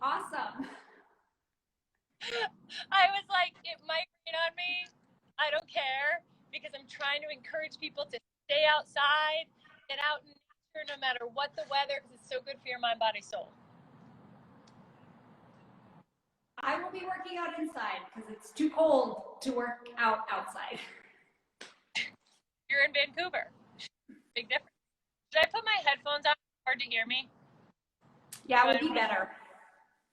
Awesome. I was like, it might rain on me. I don't care because I'm trying to encourage people to stay outside, get out in nature no matter what the weather, because it's so good for your mind, body, soul. I will be working out inside because it's too cold to work out outside. You're in Vancouver. Big difference. Should I put my headphones on? It's hard to hear me. Yeah, it would be better.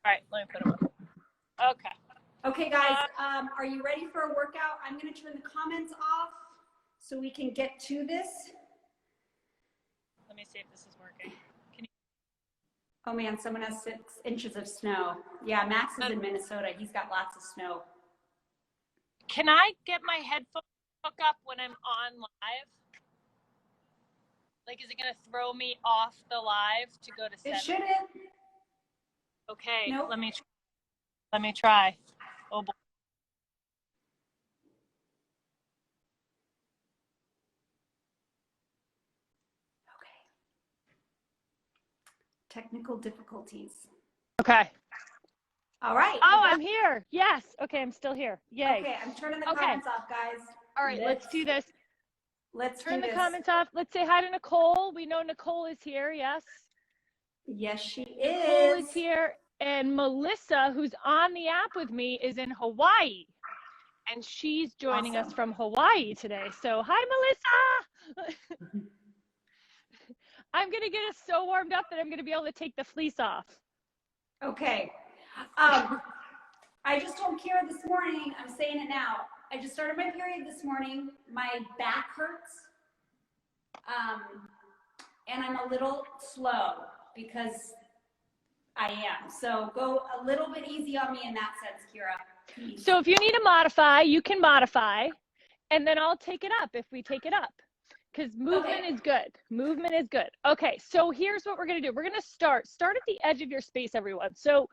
All right, let me put them on. Okay. Okay, guys, are you ready for a workout? I'm going to turn the comments off so we can get to this. Let me see if this is working. Can you? Oh man, someone has 6 inches of snow. Yeah, Max is in Minnesota. He's got lots of snow. Can I get my headphones hooked up when I'm on live? Like, is it going to throw me off the live to go to settings? It shouldn't. Okay, nope. Let me try. Oh boy. Okay. Technical difficulties. Okay. All right. Oh, I'm here. Yes. Okay, I'm still here. Yay. Okay, I'm turning the comments off, guys. All right, let's do this. Let's turn the comments off. Let's say hi to Nicole. We know Nicole is here. Yes. Yes, she is. Nicole is here. And Melissa, who's on the app with me, is in Hawaii. And she's joining us from Hawaii today. So hi, Melissa. I'm going to get us so warmed up that I'm going to be able to take the fleece off. Okay. I just told Kira this morning, I'm saying it now. I just started my period this morning. My back hurts. And I'm a little slow because I am. So go a little bit easy on me in that sense, Kira. Please. So if you need to modify, you can modify. And then I'll take it up if we take it up. Because movement is good. Movement is good. Okay, so here's what we're going to do. We're going to start at the edge of your space, everyone. So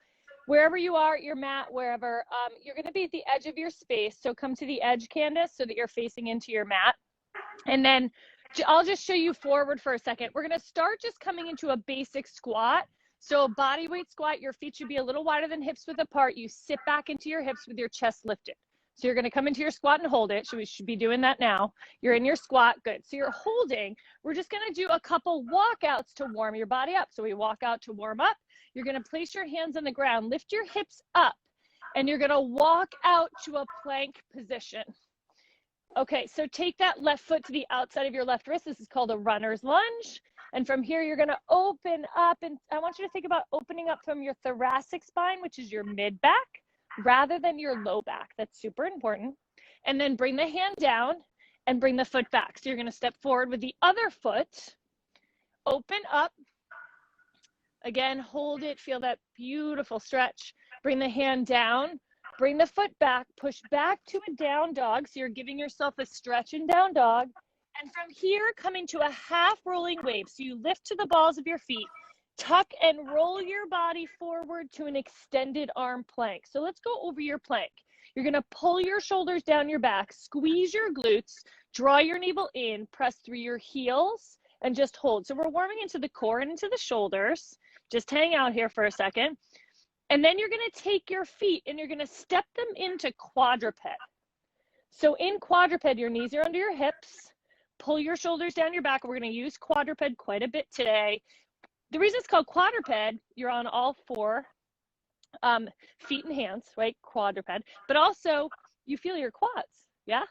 wherever you are at your mat, wherever, you're going to be at the edge of your space. So come to the edge, Candace, so that you're facing into your mat. And then I'll just show you forward for a second. We're going to start just coming into a basic squat. So a body weight squat, your feet should be a little wider than hips width apart. You sit back into your hips with your chest lifted. So you're going to come into your squat and hold it. So we should be doing that now. You're in your squat. Good. So you're holding. We're just going to do a couple walkouts to warm your body up. So we walk out to warm up. You're going to place your hands on the ground, lift your hips up, and you're going to walk out to a plank position. Okay, so take that left foot to the outside of your left wrist. This is called a runner's lunge. And from here, you're going to open up. And I want you to think about opening up from your thoracic spine, which is your mid back, rather than your low back. That's super important. And then bring the hand down and bring the foot back. So you're going to step forward with the other foot, open up. Again, hold it, feel that beautiful stretch. Bring the hand down, bring the foot back, push back to a down dog. So you're giving yourself a stretch in down dog. And from here, coming to a half rolling wave. So you lift to the balls of your feet, tuck and roll your body forward to an extended arm plank. So let's go over your plank. You're going to pull your shoulders down your back, squeeze your glutes, draw your navel in, press through your heels, and just hold. So we're warming into the core and into the shoulders. Just hang out here for a second. And then you're going to take your feet and you're going to step them into quadruped. So in quadruped, your knees are under your hips. Pull your shoulders down your back. We're going to use quadruped quite a bit today. The reason it's called quadruped, you're on all four feet and hands, right? Quadruped. But also, you feel your quads, yeah?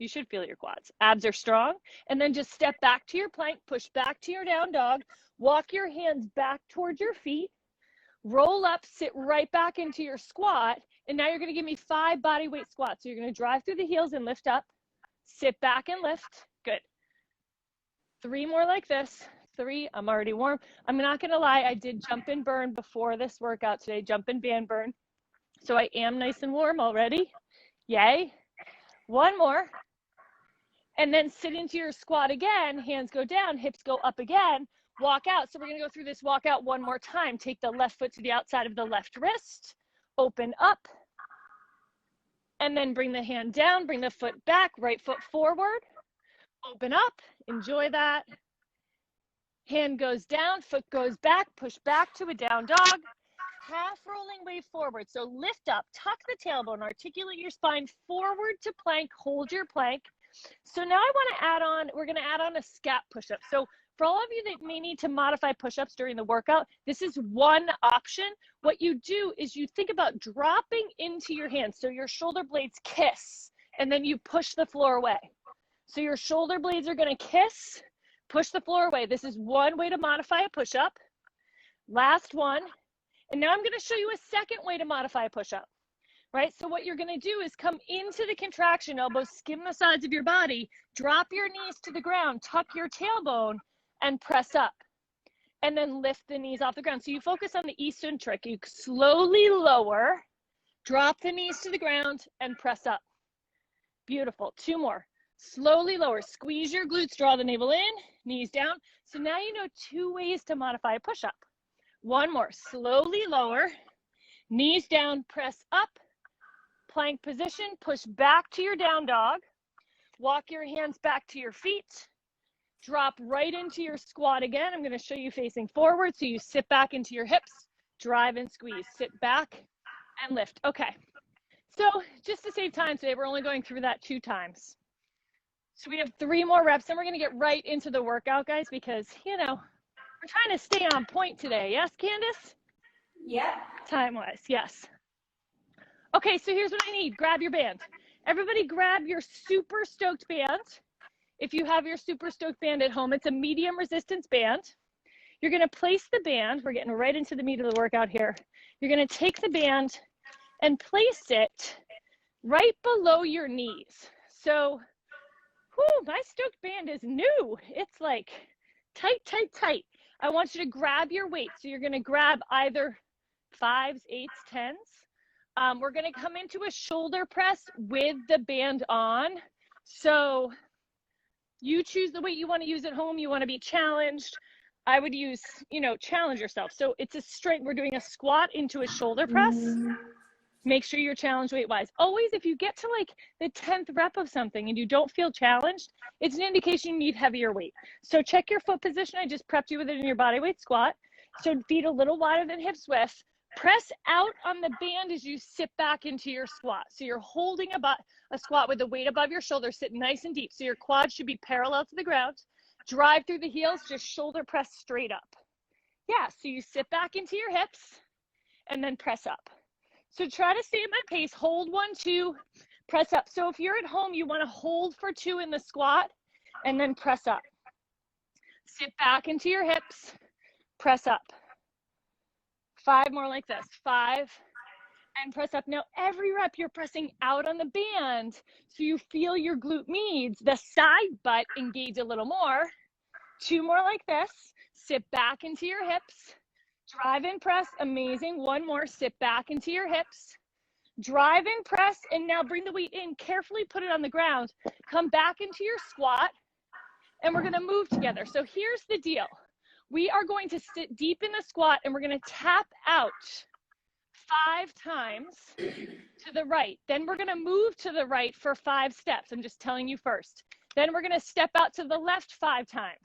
You should feel your quads. Abs are strong. And then just step back to your plank, push back to your down dog, walk your hands back towards your feet, roll up, sit right back into your squat. And now you're going to give me 5 body weight squats. So you're going to drive through the heels and lift up, sit back and lift. Good. 3 more like this. 3. I'm already warm. I'm not going to lie. I did jump and burn before this workout today, jump and band burn. So I am nice and warm already. Yay. 1 more. And then sit into your squat again. Hands go down, hips go up again. Walk out. So we're going to go through this walkout 1 more time. Take the left foot to the outside of the left wrist. Open up. And then bring the hand down. Bring the foot back. Right foot forward. Open up. Enjoy that. Hand goes down. Foot goes back. Push back to a down dog. half rolling wave forward. So lift up, tuck the tailbone, articulate your spine forward to plank, hold your plank. So now I want to add on, we're going to add on a scat push-up. So for all of you that may need to modify push-ups during the workout, this is one option. What you do is you think about dropping into your hands. So your shoulder blades kiss, and then you push the floor away. So your shoulder blades are going to kiss, push the floor away. This is one way to modify a push-up. Last one. And now I'm going to show you a second way to modify a push-up, right? So what you're going to do is come into the contraction, elbows skim the sides of your body, drop your knees to the ground, tuck your tailbone, and press up. And then lift the knees off the ground. So you focus on the eccentric. You slowly lower, drop the knees to the ground, and press up. Beautiful. Two more. Slowly lower. Squeeze your glutes, draw the navel in, knees down. So now you know two ways to modify a push-up. One more. Slowly lower, knees down, press up, plank position, push back to your down dog. Walk your hands back to your feet. Drop right into your squat again. I'm going to show you facing forward. So you sit back into your hips, drive and squeeze. Sit back and lift. Okay. So just to save time today, we're only going through that 2 times. So we have 3 more reps, and we're going to get right into the workout, guys, because, you know, we're trying to stay on point today. Yes, Candace? Yeah. Time-wise, yes. Okay, so here's what I need. Grab your band. Everybody grab your Super Stoked band. If you have your Super Stoked band at home, it's a medium resistance band. You're going to place the band. We're getting right into the meat of the workout here. You're going to take the band and place it right below your knees. So, my Stoked band is new. It's like tight, tight, tight. I want you to grab your weight. So you're going to grab either 5s, 8s, 10s. We're going to come into a shoulder press with the band on. So you choose the weight you want to use at home. You want to be challenged. I would use, challenge yourself. So it's a strength. We're doing a squat into a shoulder press. Make sure you're challenged weight-wise. Always, if you get to like the 10th rep of something and you don't feel challenged, it's an indication you need heavier weight. So check your foot position. I just prepped you with it in your body weight squat. So feet a little wider than hips width. Press out on the band as you sit back into your squat. So you're holding a squat with the weight above your shoulder, sit nice and deep. So your quads should be parallel to the ground. Drive through the heels, just shoulder press straight up. Yeah, so you sit back into your hips and then press up. So try to stay at my pace, hold 1, 2, press up. So if you're at home, you want to hold for 2 in the squat and then press up. Sit back into your hips, press up. 5 more like this, 5, and press up. Now every rep you're pressing out on the band, so you feel your glute meads, the side butt engage a little more. 2 more like this, sit back into your hips. Drive and press, amazing. 1 more, sit back into your hips. Drive and press, and now bring the weight in. Carefully put it on the ground. Come back into your squat, and we're going to move together. So here's the deal. We are going to sit deep in the squat, and we're going to tap out 5 times to the right. Then we're going to move to the right for 5 steps. I'm just telling you first. Then we're going to step out to the left 5 times.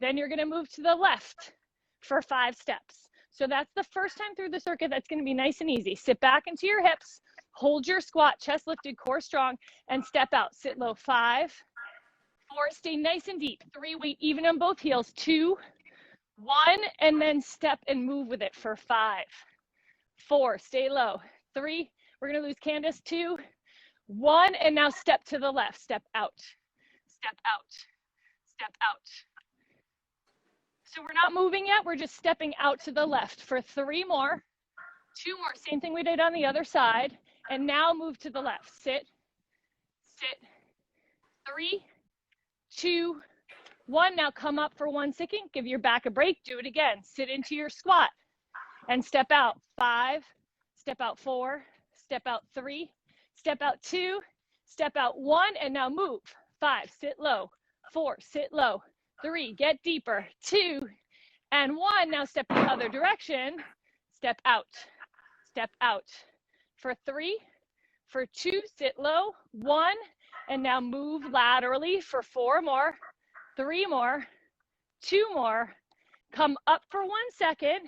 Then you're going to move to the left for 5 steps. So that's the first time through the circuit. That's going to be nice and easy. Sit back into your hips, hold your squat, chest lifted, core strong, and step out. Sit low. 5, 4, stay nice and deep. 3, weight even on both heels. 2, 1, and then step and move with it for 5, 4, stay low. 3, we're going to lose Candace. 2, 1, and now step to the left. Step out, step out, step out. So we're not moving yet, we're just stepping out to the left for 3 more, 2 more, same thing we did on the other side, and now move to the left. Sit, sit, 3, 2, 1, now come up for 1 second, give your back a break, do it again, sit into your squat, and step out. 5, step out 4, step out 3, step out 2, step out 1, and now move. 5, sit low, 4, sit low, 3, get deeper, 2, and 1. Now step the other direction. Step out for 3, for 2, sit low, 1, and now move laterally for 4 more, 3 more, 2 more. Come up for 1 second,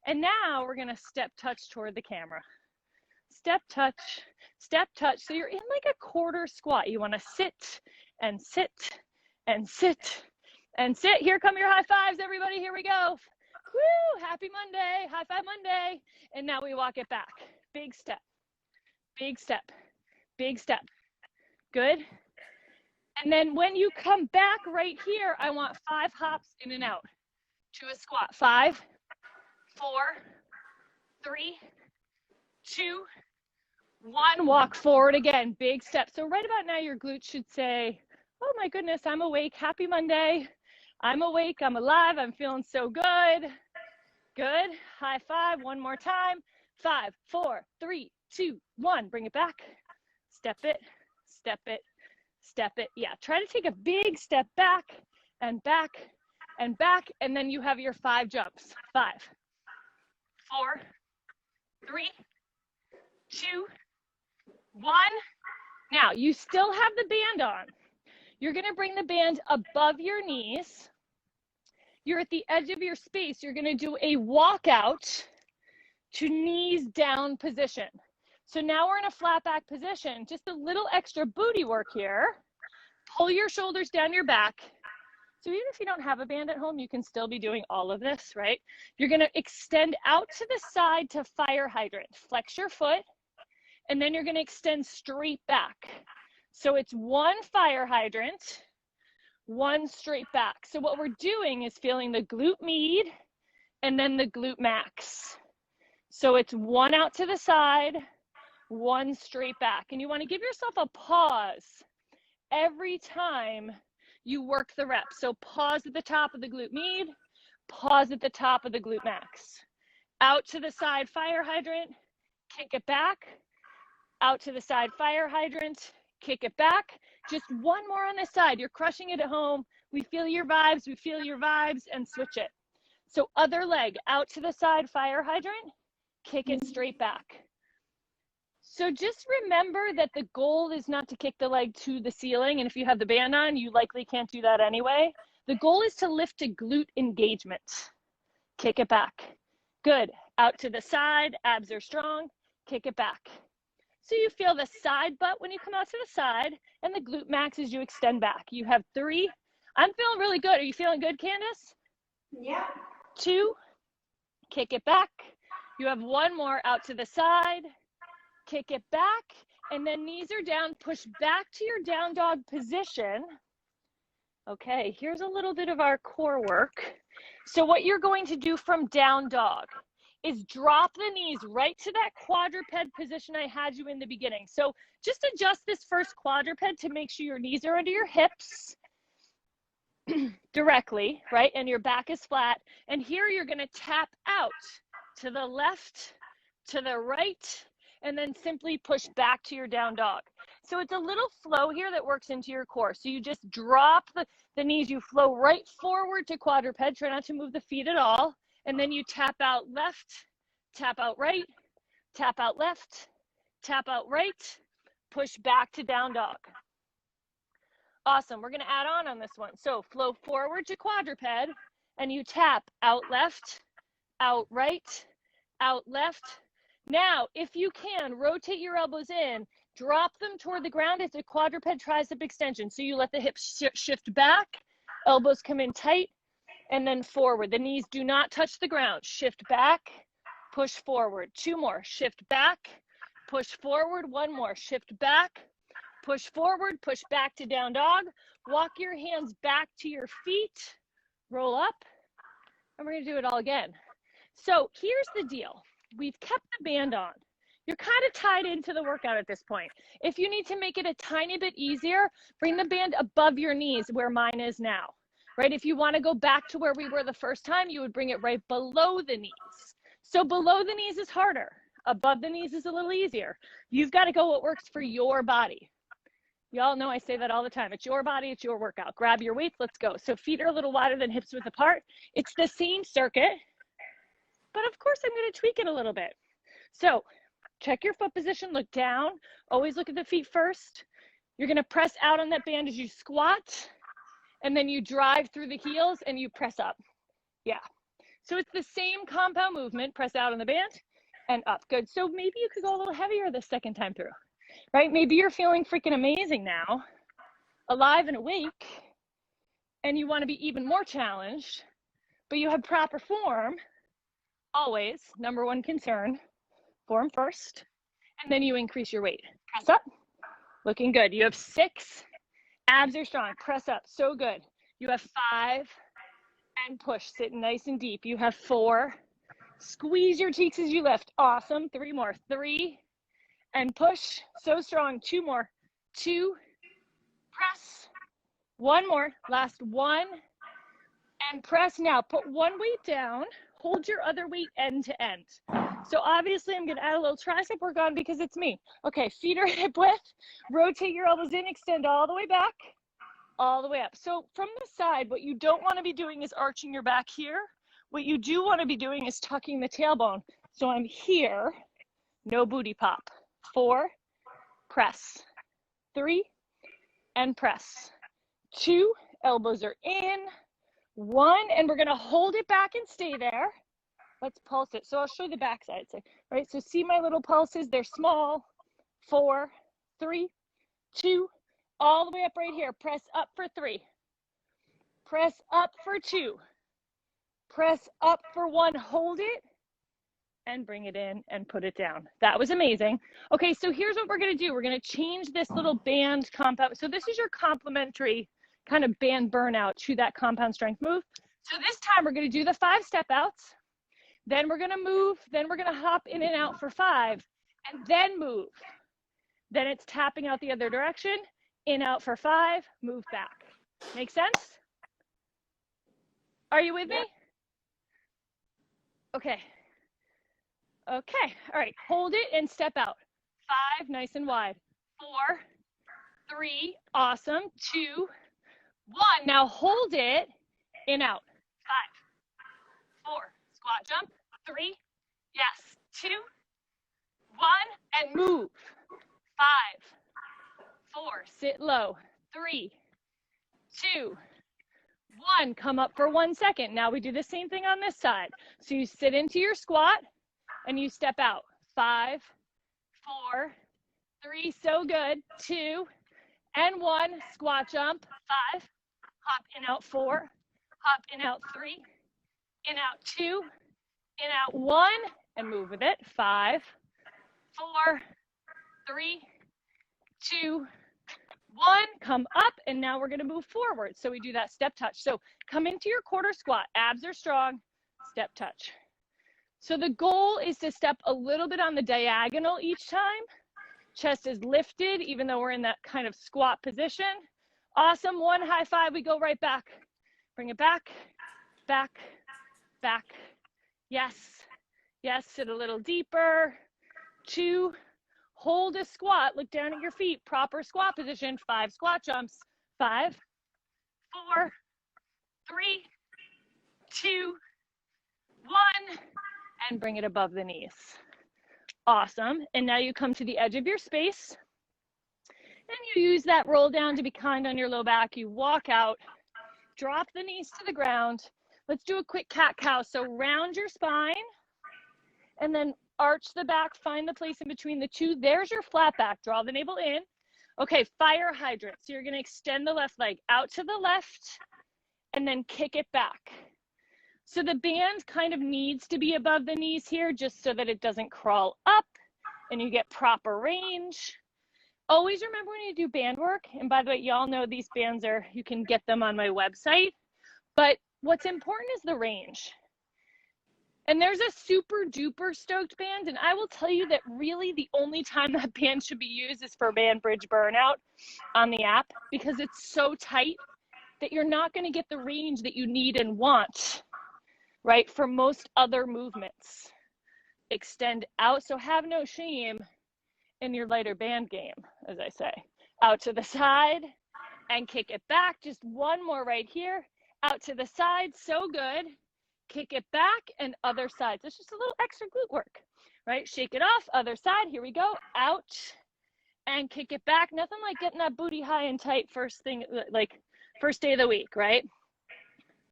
And now we're gonna step touch toward the camera. Step touch, step touch. So you're in like a quarter squat. You wanna sit and sit and sit and sit. Here come your high fives, everybody. Here we go. Woo, happy Monday, high five Monday. And now we walk it back. Big step, big step, big step. Good. And then when you come back right here, I want 5 hops in and out to a squat. 5, 4, 3, 2, 1. Walk forward again, big step. So right about now, your glutes should say, oh my goodness, I'm awake. Happy Monday. I'm awake, I'm alive, I'm feeling so good. Good, high five, one more time. 5, 4, 3, 2, 1. Bring it back. Step it, step it, step it. Yeah, try to take a big step back and back and back, and then you have your 5 jumps. 5, 4, 3, 2, 1. Now, you still have the band on. You're gonna bring the band above your knees. You're at the edge of your space. You're gonna do a walkout to knees down position. So now we're in a flat back position. Just a little extra booty work here. Pull your shoulders down your back. So even if you don't have a band at home, you can still be doing all of this, right? You're gonna extend out to the side to fire hydrant. Flex your foot, and then you're gonna extend straight back. So it's 1 fire hydrant, 1 straight back. So what we're doing is feeling the glute med and then the glute max. So it's 1 out to the side, 1 straight back. And you want to give yourself a pause every time you work the rep. So pause at the top of the glute med, pause at the top of the glute max. Out to the side fire hydrant, kick it back. Out to the side fire hydrant, kick it back. Just 1 more on this side. You're crushing it at home. We feel your vibes, and switch it. So other leg, out to the side fire hydrant, kick it straight back. So just remember that the goal is not to kick the leg to the ceiling, and if you have the band on, you likely can't do that anyway. The goal is to lift to glute engagement. Kick it back. Good. Out to the side, abs are strong, kick it back. So you feel the side butt when you come out to the side, and the glute max as you extend back. You have 3. I'm feeling really good. Are you feeling good, Candace? Yeah. 2, kick it back. You have 1 more out to the side, kick it back, and then knees are down, push back to your down dog position. Okay, here's a little bit of our core work. So what you're going to do from down dog is drop the knees right to that quadruped position I had you in the beginning. So just adjust this first quadruped to make sure your knees are under your hips directly, right? And your back is flat. And here you're gonna tap out to the left, to the right, and then simply push back to your down dog. So it's a little flow here that works into your core. So you just drop the knees, you flow right forward to quadruped, try not to move the feet at all. And then you tap out left, tap out right, tap out left, tap out right, push back to down dog. Awesome, we're gonna add on this one. So flow forward to quadruped, and you tap out left, out right, out left. Now, if you can, rotate your elbows in, drop them toward the ground. It's a quadruped tricep extension. So you let the hips shift back, elbows come in tight, and then forward. The knees do not touch the ground. Shift back, push forward. 2 more, shift back, push forward. 1 more, shift back, push forward, push back to down dog. Walk your hands back to your feet, roll up, and we're gonna do it all again. So here's the deal. We've kept the band on. You're kind of tied into the workout at this point. If you need to make it a tiny bit easier, bring the band above your knees where mine is now, right? If you want to go back to where we were the first time, you would bring it right below the knees. So below the knees is harder. Above the knees is a little easier. You've got to go what works for your body. Y'all know I say that all the time. It's your body, it's your workout. Grab your weights, let's go. So feet are a little wider than hips width apart. It's the same circuit, but of course I'm going to tweak it a little bit. So check your foot position, look down, always look at the feet first. You're going to press out on that band as you squat, and then you drive through the heels and you press up. Yeah. So it's the same compound movement, press out on the band and up. Good. So maybe you could go a little heavier the second time through, right? Maybe you're feeling freaking amazing now, alive and awake, and you want to be even more challenged, but you have proper form. Always, number one concern, form first, and then you increase your weight. Press up, looking good. You have 6, abs are strong, press up, so good. You have 5, and push, sitting nice and deep. You have 4, squeeze your cheeks as you lift, awesome. 3 more, 3, and push, so strong. 2 more, 2, press, 1 more, last 1, and press now. Put one weight down, hold your other weight end to end. So obviously I'm gonna add a little tricep work on because it's me. Okay, feet are hip width, rotate your elbows in, extend all the way back, all the way up. So from the side, what you don't wanna be doing is arching your back here. What you do wanna be doing is tucking the tailbone. So I'm here, no booty pop. 4, press, 3, and press. 2, elbows are in, 1, and we're gonna hold it back and stay there. Let's pulse it. So I'll show you the back side, right? So see my little pulses, they're small. 4, 3, 2, all the way up right here. Press up for 3. Press up for 2. Press up for 1, hold it, and bring it in and put it down. That was amazing. Okay, so here's what we're gonna do. We're gonna change this little band compound. So this is your complementary kind of band burnout to that compound strength move. So this time we're gonna do the 5 step outs. Then we're gonna move, then we're gonna hop in and out for 5, and then move. Then it's tapping out the other direction, in, out for 5, move back. Make sense? Are you with me? Okay. Okay, all right, hold it and step out. 5, nice and wide. 4, 3, awesome. 2, 1, now hold it, in, out. 5, 4, squat jump. 3, yes, 2, 1, and move. 5, 4, sit low. 3, 2, 1, come up for 1 second. Now we do the same thing on this side. So you sit into your squat and you step out. 5, 4, 3, so good. 2, and 1, squat jump. 5, hop in, out 4, hop in, out 3, in, out 2, in, out 1, and move with it. 5, 4, 3, 2, 1, come up, and now we're gonna move forward. So we do that step touch. So come into your quarter squat, abs are strong, step touch. So the goal is to step a little bit on the diagonal each time. Chest is lifted, even though we're in that kind of squat position. Awesome, 1 high 5, we go right back. Bring it back, back, back. Yes, yes, sit a little deeper. 2, hold a squat, look down at your feet, proper squat position. 5 squat jumps. 5, 4, 3, 2, 1, and bring it above the knees. Awesome, and now you come to the edge of your space, and you use that roll down to be kind on your low back. You walk out, drop the knees to the ground. Let's do a quick cat-cow. So round your spine, and then arch the back, find the place in between the two. There's your flat back, draw the navel in. Okay, fire hydrant. So you're gonna extend the left leg out to the left, and then kick it back. So the band kind of needs to be above the knees here just so that it doesn't crawl up and you get proper range. Always remember when you do band work, and by the way, y'all know these bands are, you can get them on my website, but what's important is the range. And there's a super duper stoked band, and I will tell you that really the only time that band should be used is for band bridge burnout on the app, because it's so tight that you're not gonna get the range that you need and want, right, for most other movements. Extend out, so have no shame in your lighter band game, as I say. Out to the side and kick it back. Just 1 more right here. Out to the side, so good. Kick it back and other side. So it's just a little extra glute work, right? Shake it off, other side, here we go. Out and kick it back. Nothing like getting that booty high and tight first thing, like first day of the week, right?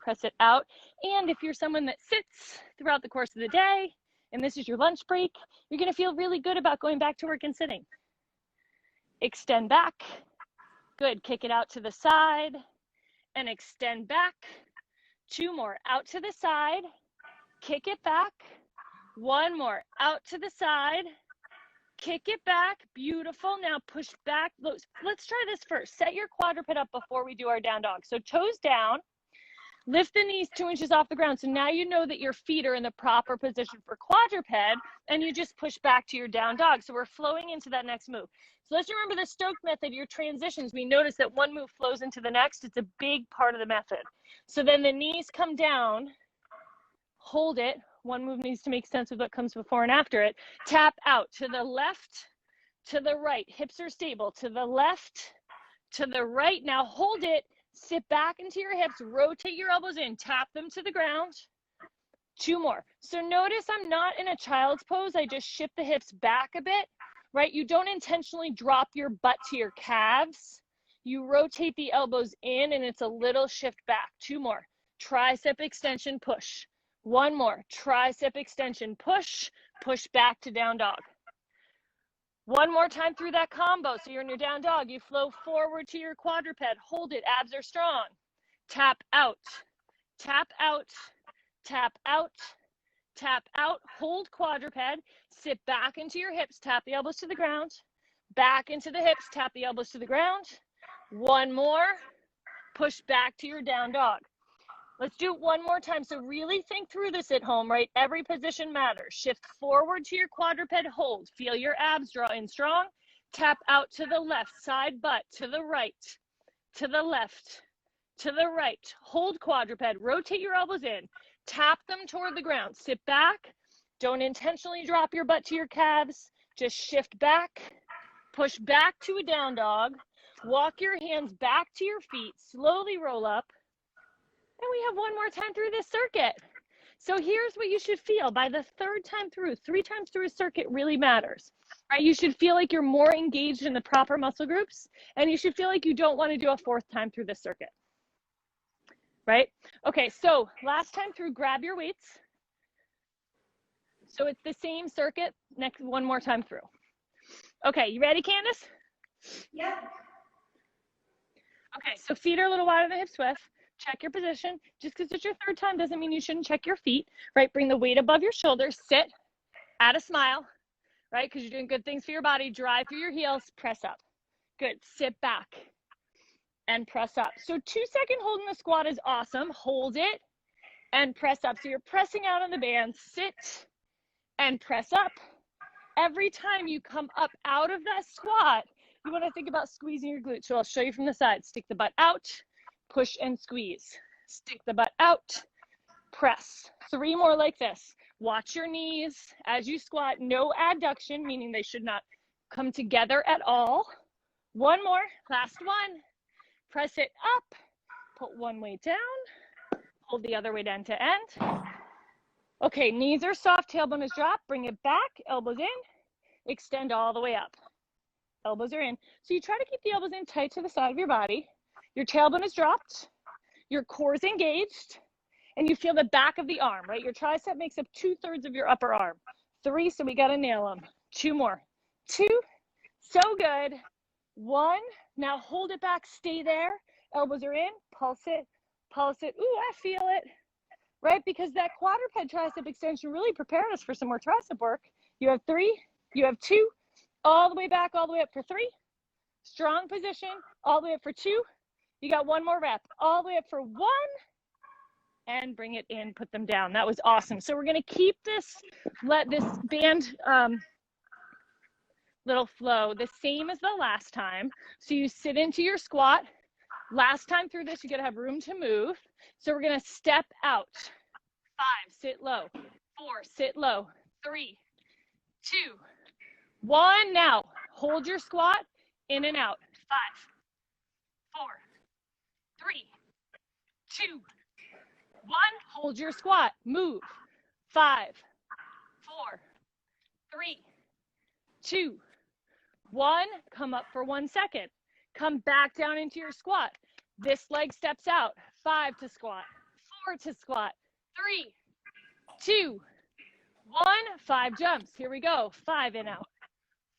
press it out. And if you're someone that sits throughout the course of the day, and this is your lunch break, you're gonna feel really good about going back to work and sitting. Extend back, good, kick it out to the side, and extend back. 2 more, out to the side, kick it back. 1 more, out to the side, kick it back, beautiful. Now push back. Let's try this first. Set your quadruped up before we do our down dog. So toes down, lift the knees 2 inches off the ground. So now you know that your feet are in the proper position for quadruped, and you just push back to your down dog. So we're flowing into that next move. So let's remember the Stoke method, your transitions. We notice that one move flows into the next. It's a big part of the method. So then the knees come down, hold it. One move needs to make sense of what comes before and after it. Tap out to the left, to the right. Hips are stable. To the left, to the right. Now hold it. Sit back into your hips. Rotate your elbows in. Tap them to the ground. 2 more. So notice I'm not in a child's pose. I just shift the hips back a bit, right? You don't intentionally drop your butt to your calves. You rotate the elbows in, and it's a little shift back. 2 more. Tricep extension, push. 1 more, tricep extension, push, push back to down dog. 1 more time through that combo. So you're in your down dog. You flow forward to your quadruped. Hold it, abs are strong. Tap out, tap out, tap out, tap out. Hold quadruped. Sit back into your hips. Tap the elbows to the ground. Back into the hips. Tap the elbows to the ground. 1 more. Push back to your down dog. Let's do it 1 more time. So really think through this at home, right? Every position matters. Shift forward to your quadruped, hold. Feel your abs draw in strong. Tap out to the left, side butt, to the right, to the left, to the right. Hold quadruped, rotate your elbows in. Tap them toward the ground. Sit back. Don't intentionally drop your butt to your calves. Just shift back, push back to a down dog. Walk your hands back to your feet. Slowly roll up. And we have 1 more time through this circuit. So here's what you should feel by the 3rd time through. 3 times through a circuit really matters, right? You should feel like you're more engaged in the proper muscle groups, and you should feel like you don't want to do a 4th time through this circuit, right? Okay, so last time through, grab your weights. So it's the same circuit, next 1 more time through. Okay, you ready, Candace? Yep. Okay, so feet are a little wider than hips width. Check your position. Just because it's your 3rd time doesn't mean you shouldn't check your feet, right? Bring the weight above your shoulders, sit, add a smile, right? Because you're doing good things for your body. Drive through your heels, press up. Good, sit back and press up. So 2-second hold in the squat is awesome. Hold it and press up. So you're pressing out on the band, sit and press up. Every time you come up out of that squat, you want to think about squeezing your glutes. So I'll show you from the side. Stick the butt out. Push and squeeze. Stick the butt out. Press. 3 more like this. Watch your knees as you squat. No adduction, meaning they should not come together at all. 1 more. Last one. Press it up. Put one weight down. Hold the other weight end to end. Okay, knees are soft. Tailbone is dropped. Bring it back. Elbows in. Extend all the way up. Elbows are in. So you try to keep the elbows in tight to the side of your body. Your tailbone is dropped, your core is engaged, and you feel the back of the arm, right? Your tricep makes up 2/3 of your upper arm. 3, so we got to nail them. 2 more. 2, so good. 1, now hold it back, stay there. Elbows are in, pulse it, pulse it. Ooh, I feel it, right? Because that quadruped tricep extension really prepared us for some more tricep work. You have 3, you have 2, all the way back, all the way up for 3. Strong position, all the way up for 2. You got 1 more rep, all the way up for 1, and bring it in, put them down. That was awesome. So we're gonna keep this, let this band little flow the same as the last time. So you sit into your squat. Last time through this, you gotta have room to move. So we're gonna step out. 5, sit low. 4, sit low. 3, 2, 1. Now, hold your squat, in and out. 5, 4, 3, 2, 1. Hold your squat. Move. 5, 4, 3, 2, 1. Come up for 1 second. Come back down into your squat. This leg steps out. 5 to squat. 4 to squat. 3, 2, 1. 5 jumps. Here we go. 5 in, out.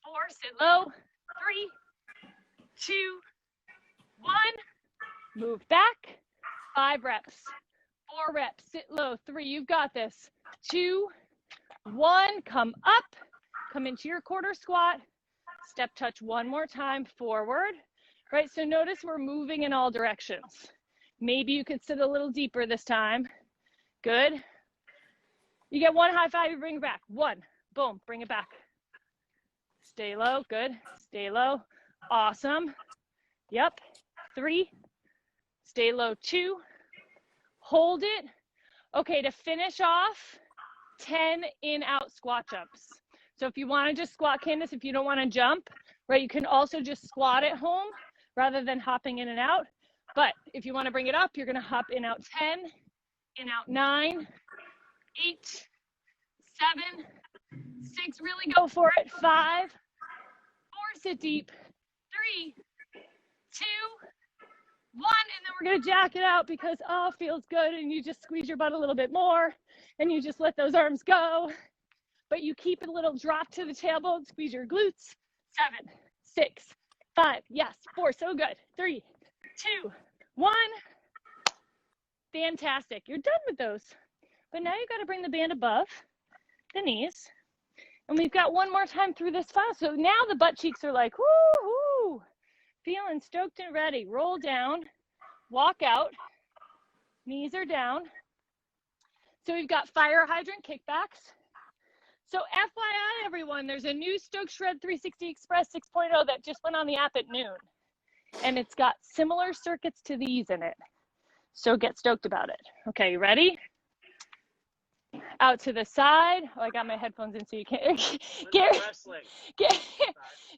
4, sit low. 3, 2, 1. Move back. 5 reps. 4 reps. Sit low. 3. You've got this. 2, 1. Come up. Come into your quarter squat. Step touch one more time forward. Right, so notice we're moving in all directions. Maybe you could sit a little deeper this time. Good. You get 1 high five, you bring it back. 1, boom, bring it back. Stay low, good. Stay low. Awesome. Yep. 3. Stay low. 2. Hold it. Okay, to finish off, 10 in out squat jumps. So if you want to just squat, Candace, if you don't want to jump, right, you can also just squat at home rather than hopping in and out. But if you want to bring it up, you're going to hop in out 10, in out 9, 8, 7, 6, really go for it. 5, 4, sit deep. 3, 2, 1, and then we're going to jack it out because, oh, feels good, and you just squeeze your butt a little bit more, and you just let those arms go, but you keep it a little drop to the tailbone, squeeze your glutes. 7, 6, 5, yes, 4, so good. 3, 2, 1. Fantastic. You're done with those. But now you got to bring the band above the knees. And we've got one more time through this file. So now the butt cheeks are like, woo-hoo, feeling stoked and ready. Roll down, walk out, knees are down. So we've got fire hydrant kickbacks. So FYI, everyone, there's a new Stoke Shred 360 Express 6.0 that just went on the app at noon. And it's got similar circuits to these in it. So get stoked about it. Okay, you ready? Out to the side. Oh, I got my headphones in so you can't. Gary,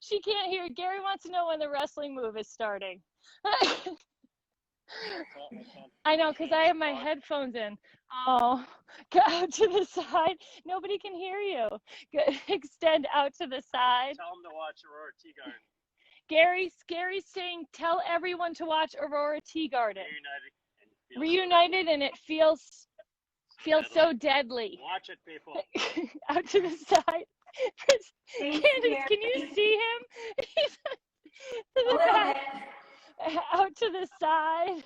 she can't hear. Gary wants to know when the wrestling move is starting. I know, because I have my headphones in. Oh, go out to the side. Nobody can hear you. Extend out to the side. Tell them to watch Aurora Tea Garden. Gary's saying, tell everyone to watch Aurora Tea Garden. Reunited, and it feels so deadly. Watch it, people. Out to the side. Candace, can you see him? He's to the back. Out to the side.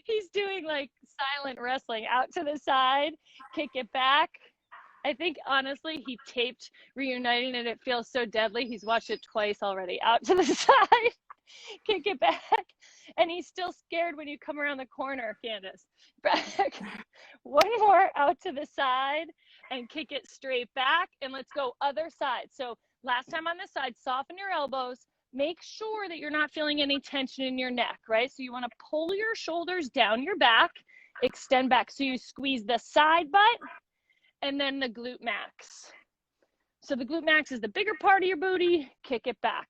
He's doing like silent wrestling. Out to the side, kick it back. I think honestly he taped Reuniting and it feels so deadly. He's watched it twice already. Out to the side, kick it back. And he's still scared when you come around the corner, Candace. Back. One more, out to the side and kick it straight back. And let's go other side. So last time on this side, soften your elbows. Make sure that you're not feeling any tension in your neck, right? So you want to pull your shoulders down your back, extend back. So you squeeze the side butt and then the glute max. So the glute max is the bigger part of your booty. Kick it back.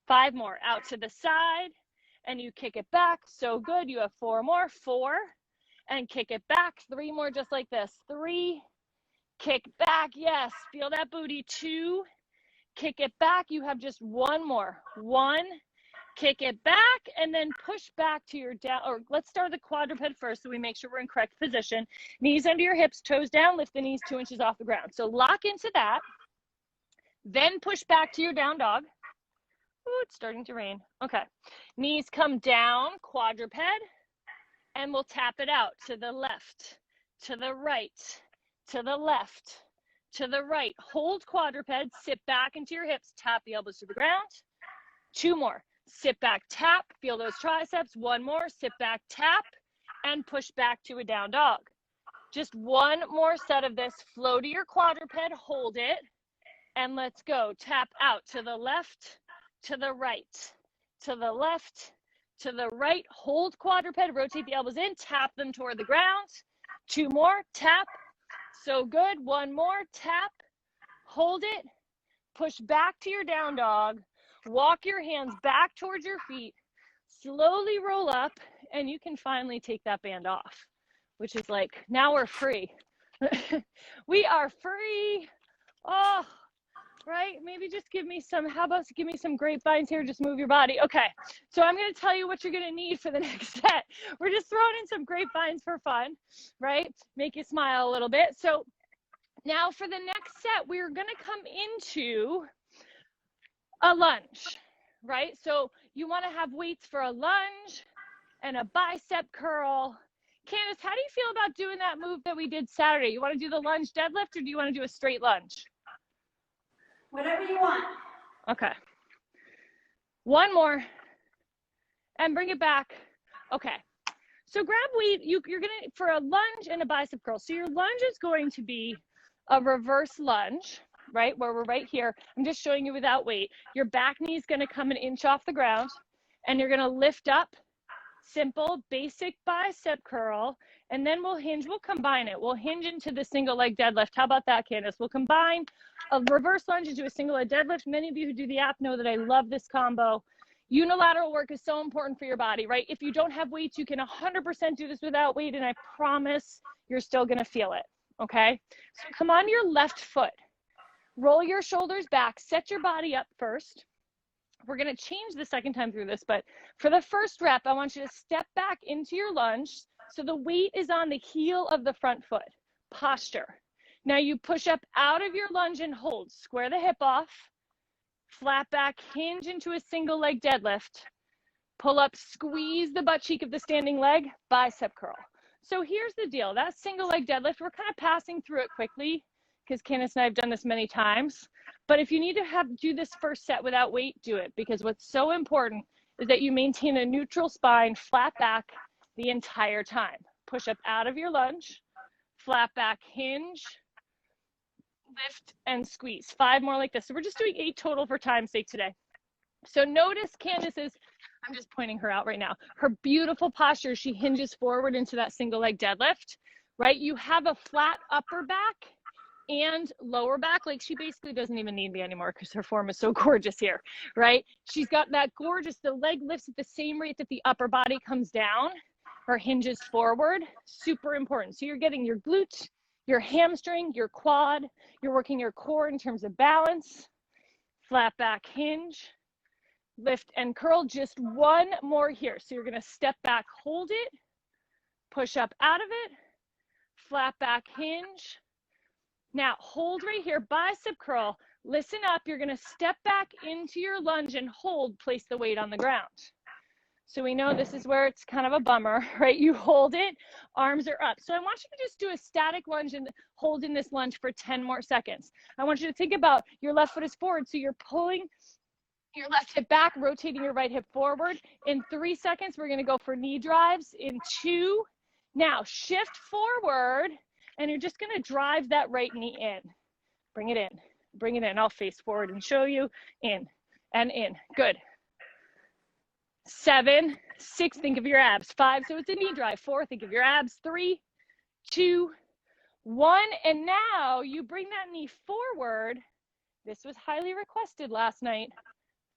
5 more, out to the side and you kick it back. So good. You have 4 more. 4 and kick it back. 3 more just like this. 3, kick back. Yes, feel that booty. 2, kick it back. You have just 1 more. 1, kick it back, and then push back to your down, or let's start the quadruped first so we make sure we're in correct position. Knees under your hips, toes down, lift the knees 2 inches off the ground. So lock into that, then push back to your down dog. Ooh, it's starting to rain. Okay, knees come down, quadruped, and we'll tap it out to the left, to the right, to the left, to the right. Hold quadruped, sit back into your hips, tap the elbows to the ground. 2 more. Sit back, tap, feel those triceps. 1 more, sit back, tap, and push back to a down dog. Just 1 more set of this. Flow to your quadruped, hold it, and let's go. Tap out to the left, to the right, to the left, to the right. Hold quadruped, rotate the elbows in, tap them toward the ground. 2 more, tap. So good. 1 more, tap, hold it, push back to your down dog. Walk your hands back towards your feet, slowly roll up, and you can finally take that band off, which is like, now we're free. We are free. Oh, right? maybe just give me some, how about give me some grapevines here, just move your body. Okay, so I'm gonna tell you what you're gonna need for the next set. We're just throwing in some grapevines for fun, right? Make you smile a little bit. So now for the next set, we're gonna come into a lunge, right? So you wanna have weights for a lunge and a bicep curl. Candace, how do you feel about doing that move that we did Saturday? You wanna do the lunge deadlift or do you wanna do a straight lunge? Whatever you want. Okay. One more and bring it back. Okay. So grab weight, you're gonna, for a lunge and a bicep curl. So your lunge is going to be a reverse lunge, right? Where we're right here. I'm just showing you without weight. Your back knee is gonna come an inch off the ground and you're gonna lift up, simple, basic bicep curl, and then we'll combine it. We'll hinge into the single leg deadlift. How about that, Candace? We'll combine a reverse lunge into a single leg deadlift. Many of you who do the app know that I love this combo. Unilateral work is so important for your body, right? If you don't have weights, you can 100% do this without weight, and I promise you're still gonna feel it, okay? So come on your left foot. Roll your shoulders back, set your body up first. We're gonna change the second time through this, but for the first rep, I want you to step back into your lunge so the weight is on the heel of the front foot. Posture. Now you push up out of your lunge and hold. Square the hip off, flat back, hinge into a single leg deadlift. Pull up, squeeze the butt cheek of the standing leg, bicep curl. So here's the deal. That single leg deadlift, we're kind of passing through it quickly because Candace and I have done this many times. But if you need to do this first set without weight, do it, because what's so important is that you maintain a neutral spine, flat back the entire time. Push up out of your lunge, flat back, hinge, lift, and squeeze. 5 more like this. So we're just doing 8 total for time's sake today. So notice Candace's, I'm just pointing her out right now, her beautiful posture. She hinges forward into that single leg deadlift, right? You have a flat upper back and lower back. Like, she basically doesn't even need me anymore because her form is so gorgeous here, right? She's got that gorgeous, the leg lifts at the same rate that the upper body comes down. Her hinges forward, super important. So you're getting your glute, your hamstring, your quad, you're working your core in terms of balance. Flat back hinge, lift and curl. Just one more here. So you're gonna step back, hold it, push up out of it, flat back hinge. Now hold right here, bicep curl. Listen up, you're gonna step back into your lunge and hold, place the weight on the ground. So we know this is where it's kind of a bummer, right? You hold it, arms are up. So I want you to just do a static lunge and hold in this lunge for 10 more seconds. I want you to think about your left foot is forward, so you're pulling your left hip back, rotating your right hip forward. In 3 seconds, we're gonna go for knee drives. In 2, now shift forward, and you're just gonna drive that right knee in. Bring it in, bring it in. I'll face forward and show you. In and in, good. 7, 6, think of your abs. 5, so it's a knee drive. 4, think of your abs. 3, 2, 1, and now you bring that knee forward. This was highly requested last night.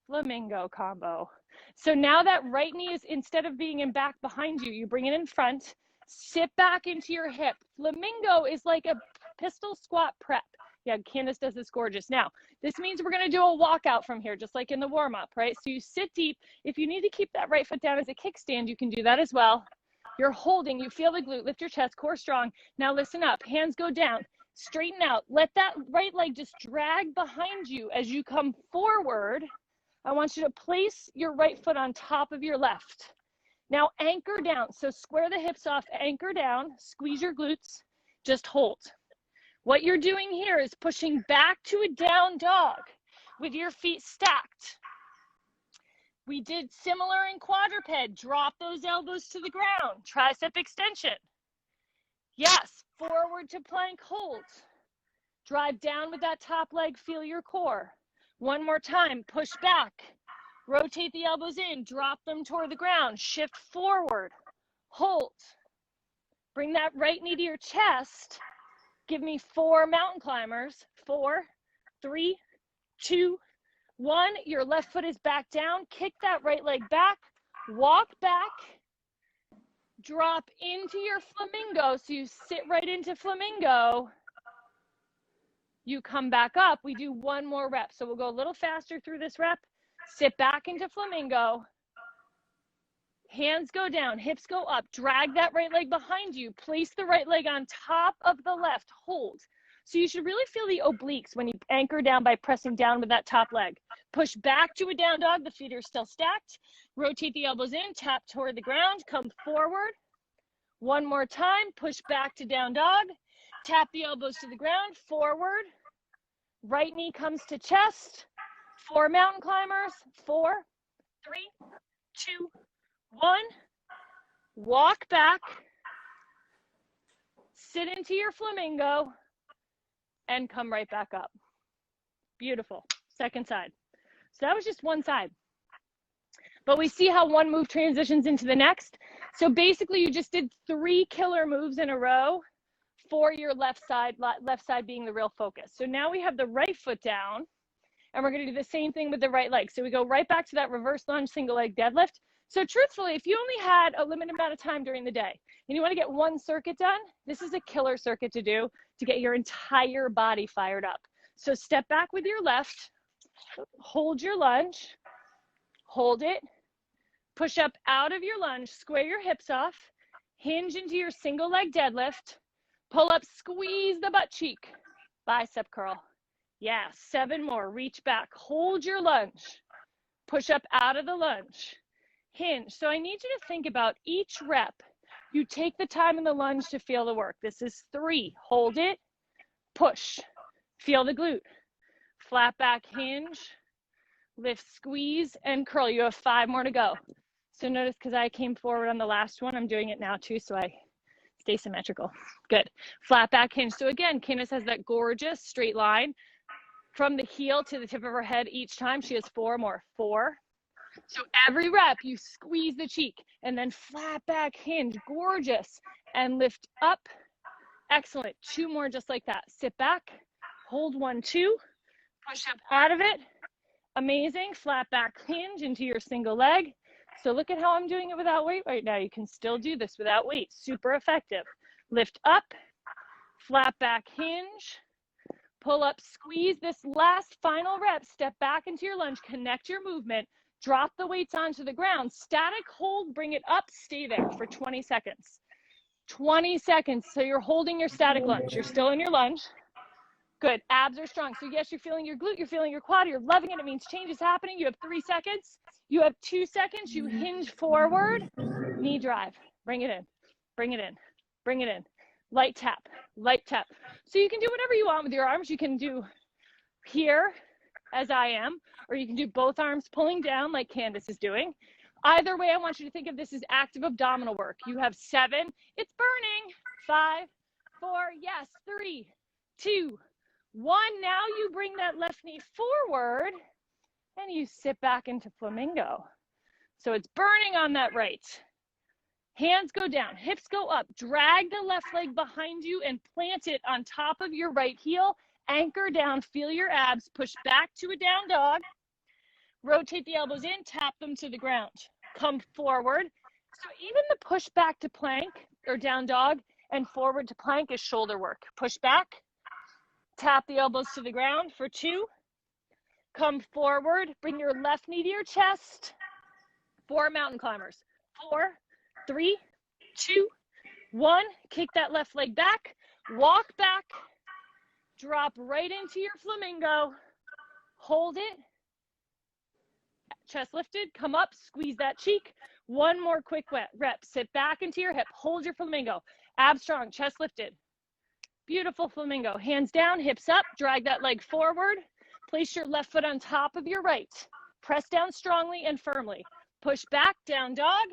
Flamingo combo. So now that right knee is, instead of being in back behind you, you bring it in front, sit back into your hip. Flamingo is like a pistol squat prep. Yeah, Candace does this gorgeous. Now, this means we're gonna do a walkout from here, just like in the warm-up, right? So you sit deep. If you need to keep that right foot down as a kickstand, you can do that as well. You're holding, you feel the glute, lift your chest, core strong. Now listen up, hands go down, straighten out. Let that right leg just drag behind you as you come forward. I want you to place your right foot on top of your left. Now anchor down, so square the hips off, anchor down, squeeze your glutes, just hold. What you're doing here is pushing back to a down dog with your feet stacked. We did similar in quadruped. Drop those elbows to the ground, tricep extension. Yes, forward to plank hold. Drive down with that top leg, feel your core. One more time, push back. Rotate the elbows in, drop them toward the ground, shift forward, hold. Bring that right knee to your chest. Give me 4 mountain climbers. 4, 3, 2, 1. Your left foot is back down. Kick that right leg back. Walk back. Drop into your flamingo. So you sit right into flamingo. You come back up. We do one more rep. So we'll go a little faster through this rep. Sit back into flamingo. Hands go down, hips go up. Drag that right leg behind you. Place the right leg on top of the left. Hold. So you should really feel the obliques when you anchor down by pressing down with that top leg. Push back to a down dog. The feet are still stacked. Rotate the elbows in. Tap toward the ground. Come forward. One more time. Push back to down dog. Tap the elbows to the ground. Forward. Right knee comes to chest. 4 mountain climbers. 4, 3, 2, 1. Walk back. Sit into your flamingo. And come right back up. Beautiful. Second side. So that was just one side. But we see how one move transitions into the next. So basically you just did 3 killer moves in a row for your left side being the real focus. So now we have the right foot down and we're going to do the same thing with the right leg. So we go right back to that reverse lunge single leg deadlift. So truthfully, if you only had a limited amount of time during the day and you want to get one circuit done, this is a killer circuit to do to get your entire body fired up. So step back with your left, hold your lunge, hold it, push up out of your lunge, square your hips off, hinge into your single leg deadlift, pull up, squeeze the butt cheek, bicep curl. Yeah, 7 more, reach back, hold your lunge, push up out of the lunge, hinge. So I need you to think about each rep. You take the time in the lunge to feel the work. This is 3, hold it, push, feel the glute, flat back hinge, lift, squeeze, and curl. You have 5 more to go. So notice, because I came forward on the last one, I'm doing it now too, so I stay symmetrical. Good. Flat back hinge. So again, Candace has that gorgeous straight line from the heel to the tip of her head each time. She has 4 more. 4. So every rep, you squeeze the cheek and then flat back hinge. Gorgeous. And lift up. Excellent. 2 more just like that. Sit back. Hold 1, 2. Push up out of it. Amazing. Flat back hinge into your single leg. So look at how I'm doing it without weight right now. You can still do this without weight. Super effective. Lift up. Flat back hinge. Pull up, squeeze. This last final rep, step back into your lunge, connect your movement, drop the weights onto the ground, static hold, bring it up, stay there for 20 seconds. 20 seconds. So you're holding your static lunge. You're still in your lunge. Good. Abs are strong. So yes, you're feeling your glute, you're feeling your quad, you're loving it. It means change is happening. You have 3 seconds. You have 2 seconds. You hinge forward, knee drive. Bring it in. Bring it in. Bring it in. Light tap, light tap. So you can do whatever you want with your arms. You can do here as I am, or you can do both arms pulling down like Candace is doing. Either way, I want you to think of this as active abdominal work. You have 7, it's burning. 5, 4, yes, 3, 2, 1. Now you bring that left knee forward and you sit back into flamingo. So it's burning on that right. Hands go down, hips go up, drag the left leg behind you and plant it on top of your right heel. Anchor down, feel your abs, push back to a down dog. Rotate the elbows in, tap them to the ground. Come forward. So even the push back to plank or down dog and forward to plank is shoulder work. Push back, tap the elbows to the ground for 2. Come forward, bring your left knee to your chest. 4 mountain climbers. 4, 3, 2, 1. Kick that left leg back, walk back, drop right into your flamingo, hold it, chest lifted, come up, squeeze that cheek. 1 more quick rep, sit back into your hip, hold your flamingo, abs strong, chest lifted. Beautiful flamingo, hands down, hips up, drag that leg forward, place your left foot on top of your right, press down strongly and firmly, push back, down dog,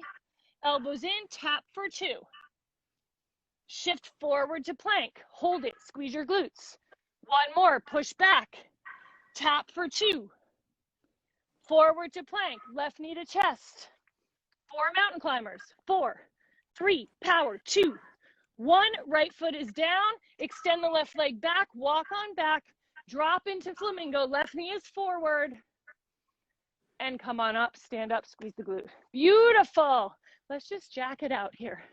elbows in, tap for 2. Shift forward to plank, hold it, squeeze your glutes. 1 more, push back, tap for 2. Forward to plank, left knee to chest. 4 mountain climbers, 4, 3, power, 2, 1. Right foot is down, extend the left leg back, walk on back, drop into flamingo, left knee is forward, and come on up, stand up, squeeze the glute. Beautiful. Let's just jack it out here.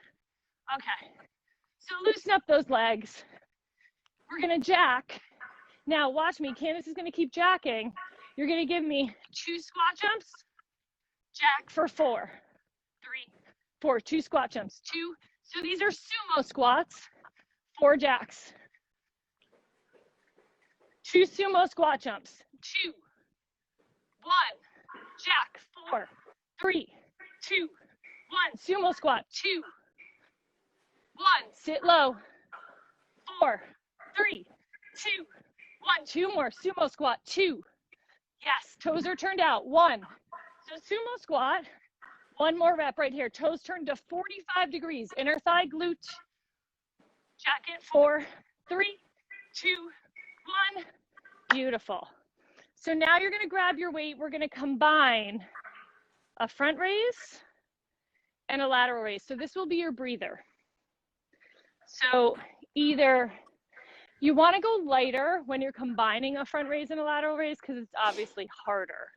Okay, so loosen up those legs. We're gonna jack Now watch me. Candace is going to keep jacking. You're going to give me 2 squat jumps, jack for 4, 3, 4, 2 squat jumps, 2. So these are sumo squats, 4 jacks. 2 sumo squat jumps, 2, 1, jack, 4, 3, 2, 1, sumo squat, 2, 1, sit low, 4, 3, 2, 1, 2 more, sumo squat, 2, yes, toes are turned out, 1, so sumo squat, 1 more rep right here, toes turned to 45 degrees, inner thigh glute, jacket, 4, 3, 2, 1, beautiful. So now you're going to grab your weight, we're going to combine a front raise and a lateral raise, so this will be your breather. So either you want to go lighter when you're combining a front raise and a lateral raise because it's obviously harder,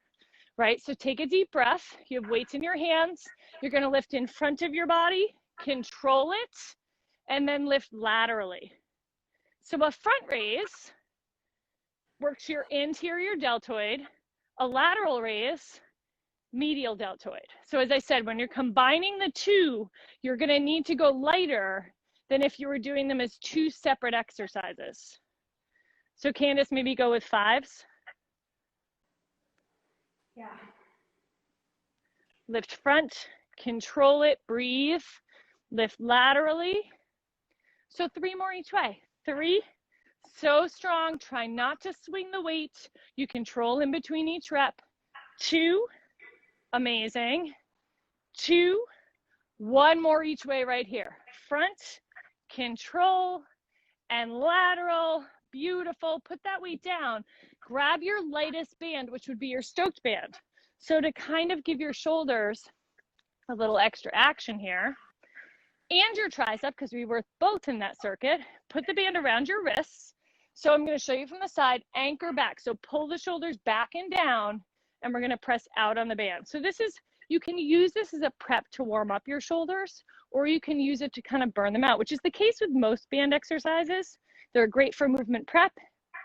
right? So take a deep breath. You have weights in your hands. You're going to lift in front of your body, control it, and then lift laterally. So a front raise works your anterior deltoid, a lateral raise, medial deltoid. So as I said, when you're combining the two, you're going to need to go lighter than if you were doing them as 2 separate exercises. So Candace, maybe go with 5s. Yeah. Lift front, control it, breathe, lift laterally. So 3 more each way. 3, so strong, try not to swing the weight. You control in between each rep. 2, amazing. 2, 1 more each way right here. Front, control, and lateral, beautiful. Put that weight down. Grab your lightest band, which would be your stoked band. So to kind of give your shoulders a little extra action here, and your tricep, because we were both in that circuit, put the band around your wrists. So I'm going to show you from the side, anchor back. So pull the shoulders back and down, and we're going to press out on the band. So this is, you can use this as a prep to warm up your shoulders, or you can use it to kind of burn them out, which is the case with most band exercises. They're great for movement prep,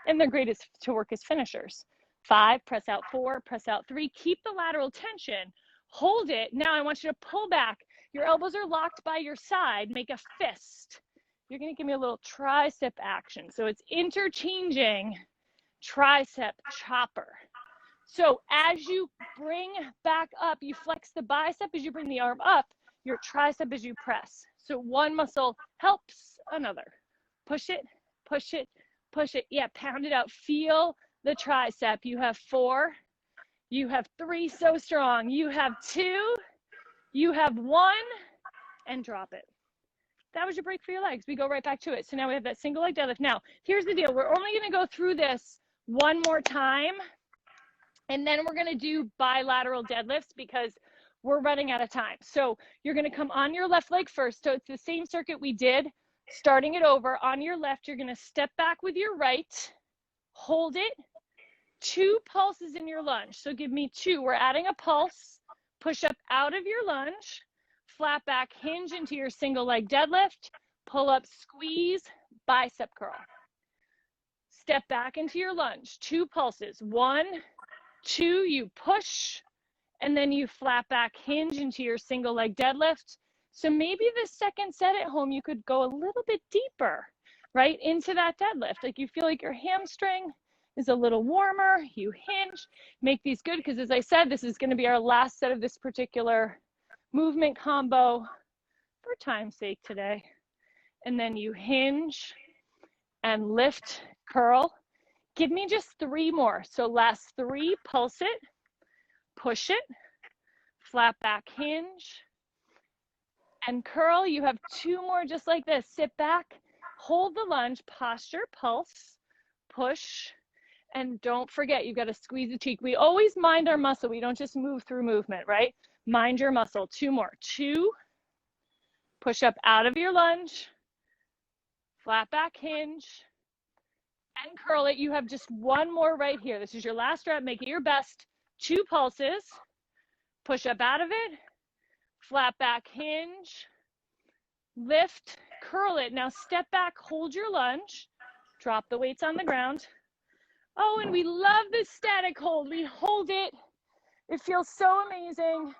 and they're great to work as finishers. 5, press out 4, press out 3, keep the lateral tension, hold it. Now I want you to pull back. Your elbows are locked by your side, make a fist. You're gonna give me a little tricep action. So it's interchanging tricep chopper. So as you bring back up, you flex the bicep as you bring the arm up, your tricep as you press. So one muscle helps another. Push it, push it, push it. Yeah, pound it out. Feel the tricep. You have 4, you have 3, so strong. You have 2, you have 1, and drop it. That was your break for your legs. We go right back to it. So now we have that single leg deadlift. Now, here's the deal. We're only going to go through this 1 more time, and then we're going to do bilateral deadlifts because we're running out of time. So you're going to come on your left leg first. So it's the same circuit we did, starting it over. On your left, you're going to step back with your right, hold it, 2 pulses in your lunge. So give me 2. We're adding a pulse. Push up out of your lunge, flat back, hinge into your single leg deadlift, pull up, squeeze, bicep curl. Step back into your lunge, 2 pulses. 1, 2, you push, and then you flat back, hinge into your single leg deadlift. So maybe the second set at home, you could go a little bit deeper, right, into that deadlift. Like you feel like your hamstring is a little warmer, you hinge, make these good, because as I said, this is going to be our last set of this particular movement combo for time's sake today. And then you hinge and lift, curl. Give me just 3 more. So last 3, pulse it, push it, flat back, hinge, and curl. You have 2 more just like this. Sit back, hold the lunge, posture, pulse, push, and don't forget, you've got to squeeze the cheek. We always mind our muscle. We don't just move through movement, right? Mind your muscle. 2 more. 2, push up out of your lunge, flat back, hinge, and curl it. You have just 1 more right here. This is your last rep. Make it your best. 2 pulses, push up out of it, flat back, hinge, lift, curl it. Now step back, hold your lunge, drop the weights on the ground, Oh, and we love this static hold. We hold it. It feels so amazing.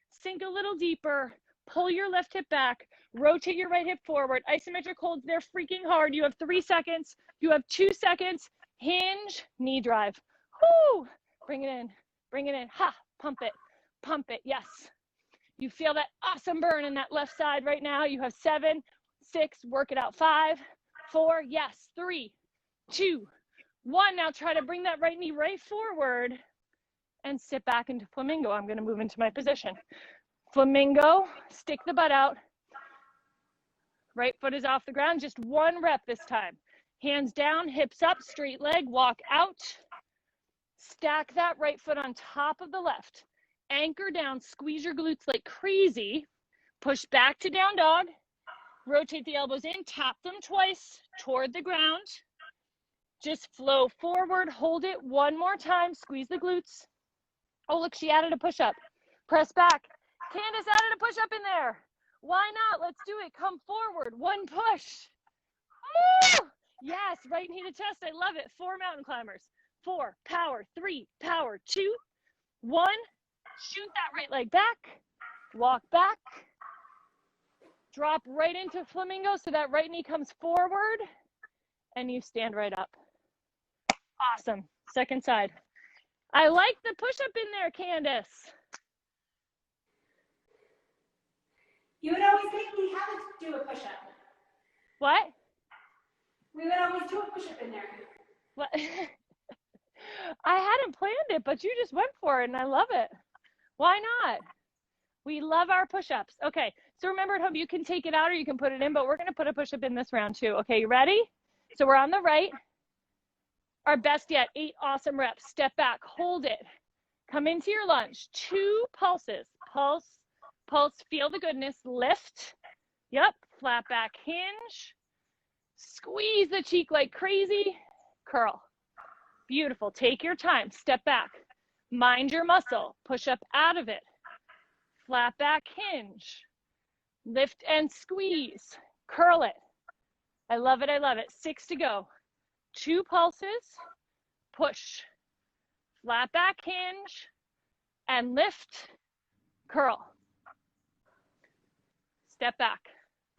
Sink a little deeper. Pull your left hip back. Rotate your right hip forward. Isometric holds, they're freaking hard. You have 3 seconds. You have 2 seconds. Hinge, knee drive. Whoo! Bring it in. Bring it in. Ha! Pump it. Pump it. Yes. You feel that awesome burn in that left side right now. You have 7, 6, work it out. 5, 4, yes. 3, 2, 1. Now try to bring that right knee right forward and sit back into flamingo. I'm going to move into my position. Flamingo, stick the butt out. Right foot is off the ground. Just 1 rep this time. Hands down, hips up, straight leg, walk out. Stack that right foot on top of the left. Anchor down, squeeze your glutes like crazy. Push back to down dog. Rotate the elbows in, tap them twice toward the ground. Just flow forward, hold it 1 more time, squeeze the glutes. Oh, look, she added a push-up. Press back. Candace added a push-up in there. Why not? Let's do it. Come forward. 1 push. Woo! Yes, right knee to chest. I love it. 4 mountain climbers. 4, power. 3, power. 2, 1. Shoot that right leg back. Walk back. Drop right into flamingo so that right knee comes forward. And you stand right up. Awesome. Second side. I like the push-up in there, Candace. You would always make me have to do a push-up. What? We would always do a push-up in there. What? I hadn't planned it, but you just went for it, and I love it. Why not? We love our push-ups. Okay, so remember at home, you can take it out or you can put it in, but we're going to put a push-up in this round too. Okay, you ready? So we're on the right. Our best yet, 8 awesome reps. Step back, hold it. Come into your lunge. 2 pulses. Pulse, pulse, feel the goodness. Lift. Yep, flat back hinge. Squeeze the cheek like crazy. Curl. Beautiful. Take your time. Step back. Mind your muscle. Push up out of it. Flat back hinge. Lift and squeeze. Curl it. I love it. I love it. 6 to go. 2 pulses. Push. Flat back hinge. And lift. Curl. Step back.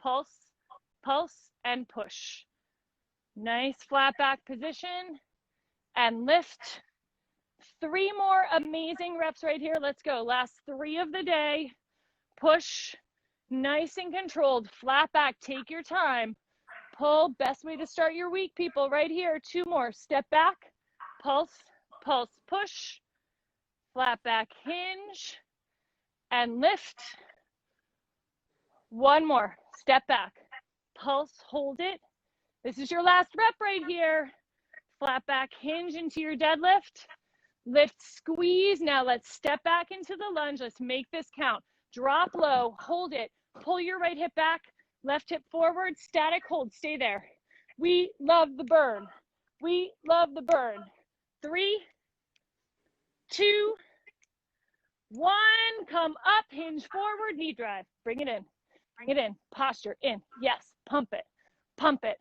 Pulse. Pulse and push. Nice flat back position. And lift. 3 more amazing reps right here. Let's go. Last 3 of the day. Push. Nice and controlled. Flat back. Take your time. Pull. Best way to start your week, people. Right here. 2 more. Step back. Pulse. Pulse. Push. Flat back hinge. And lift. 1 more. Step back. Pulse. Hold it. This is your last rep right here. Flat back hinge into your deadlift. Lift, squeeze. Now let's step back into the lunge. Let's make this count. Drop low, hold it. Pull your right hip back, left hip forward, static hold. Stay there. We love the burn. We love the burn. 3, 2, 1. Come up, hinge forward, knee drive. Bring it in. Bring it in. Posture in. Yes. Pump it. Pump it.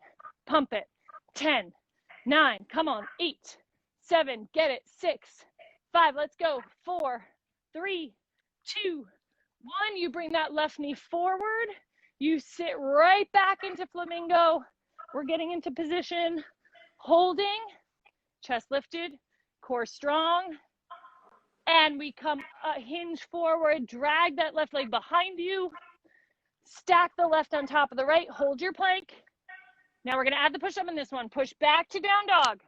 Pump it. 10, 9. Come on. 8, 7. Get it. 6, 5. Let's go. 4, 3, 2, 1. You bring that left knee forward. You sit right back into flamingo. We're getting into position. Holding. Chest lifted. Core strong. And we come hinge forward. Drag that left leg behind you. Stack the left on top of the right. Hold your plank. Now we're going to add the push-up in this one. Push back to down dog.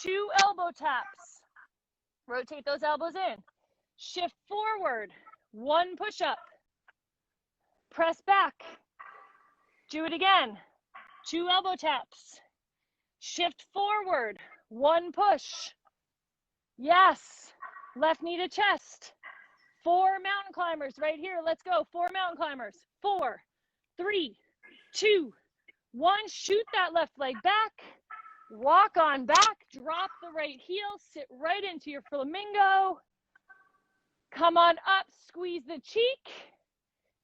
2 elbow taps. Rotate those elbows in. Shift forward. 1 push-up. Press back. Do it again. 2 elbow taps. Shift forward. 1 push. Yes. Left knee to chest. 4 mountain climbers right here. Let's go. 4 mountain climbers. 4, 3, 2, 1. Shoot that left leg back. Walk on back. Drop the right heel. Sit right into your flamingo. Come on up. Squeeze the cheek.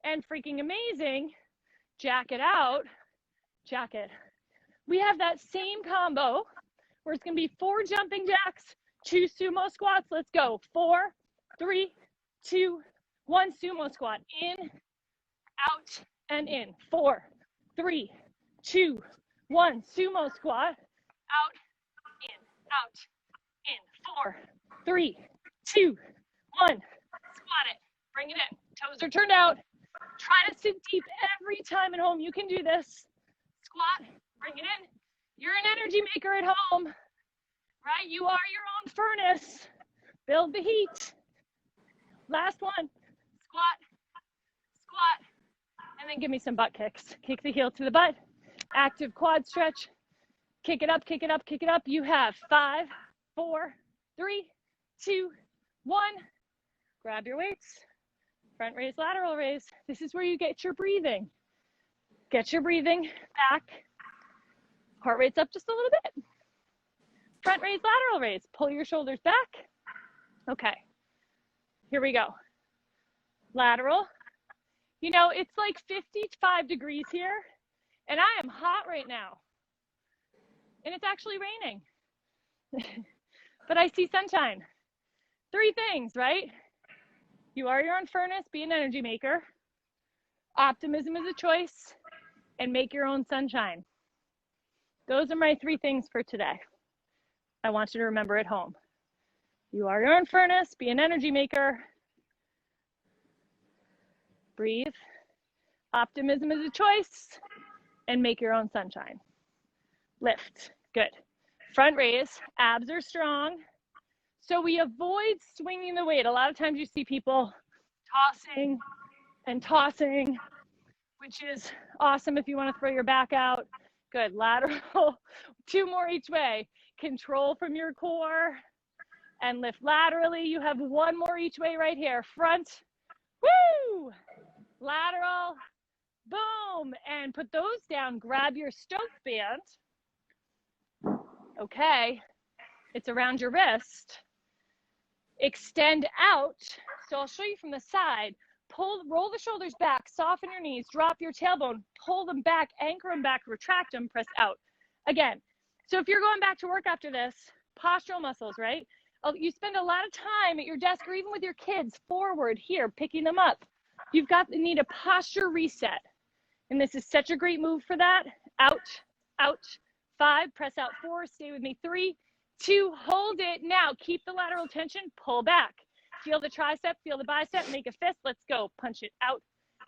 And freaking amazing. Jack it out. Jack it. We have that same combo. where it's going to be 4 jumping jacks, 2 sumo squats. Let's go. 4, 3, 2, 1 sumo squat. In, out, and in. 4, 3, 2, 1 sumo squat. Out, in, out, in. 4, 3, 2, 1. Squat it. Bring it in. Toes are turned out. Try to sit deep every time at home. You can do this. Squat. Bring it in. You're an energy maker at home, right? You are your own furnace. Build the heat. Last one. Squat, squat, and then give me some butt kicks. Kick the heel to the butt. Active quad stretch. Kick it up, kick it up, kick it up. You have 5, 4, 3, 2, 1. Grab your weights. Front raise, lateral raise. This is where you get your breathing. Get your breathing back. Heart rate's up just a little bit. Front raise, lateral raise. Pull your shoulders back. Okay. Here we go. Lateral. You know, it's like 55 degrees here, and I am hot right now. And it's actually raining. But I see sunshine. 3 things, right? You are your own furnace, be an energy maker. Optimism is a choice, and make your own sunshine. Those are my 3 things for today. I want you to remember at home. You are your own furnace, be an energy maker. Breathe. Optimism is a choice, and make your own sunshine. Lift. Good. Front raise. Abs are strong. So we avoid swinging the weight. A lot of times you see people tossing and tossing, which is awesome if you want to throw your back out. Good. Lateral. 2 more each way. Control from your core and lift laterally. You have 1 more each way right here. Front. Woo! Lateral. Boom. And put those down. Grab your Stoke band. Okay. It's around your wrist. Extend out. So I'll show you from the side. Roll the shoulders back, soften your knees, drop your tailbone, pull them back, anchor them back, retract them, press out. Again, so if you're going back to work after this, postural muscles, right? You spend a lot of time at your desk or even with your kids forward here, picking them up. You've got to need a posture reset. And this is such a great move for that. Out, out, 5, press out 4, stay with me, 3, 2, hold it. Now keep the lateral tension, pull back. Feel the tricep, feel the bicep, make a fist. Let's go. Punch it out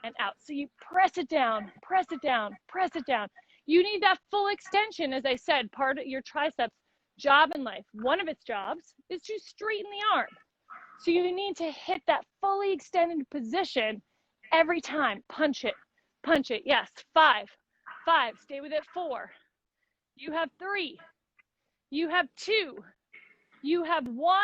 and out. So you press it down, press it down, press it down. You need that full extension, as I said, part of your triceps job in life. One of its jobs is to straighten the arm. So you need to hit that fully extended position every time. Punch it, punch it. Yes, 5, 5, stay with it, 4. You have 3, you have 2, you have 1,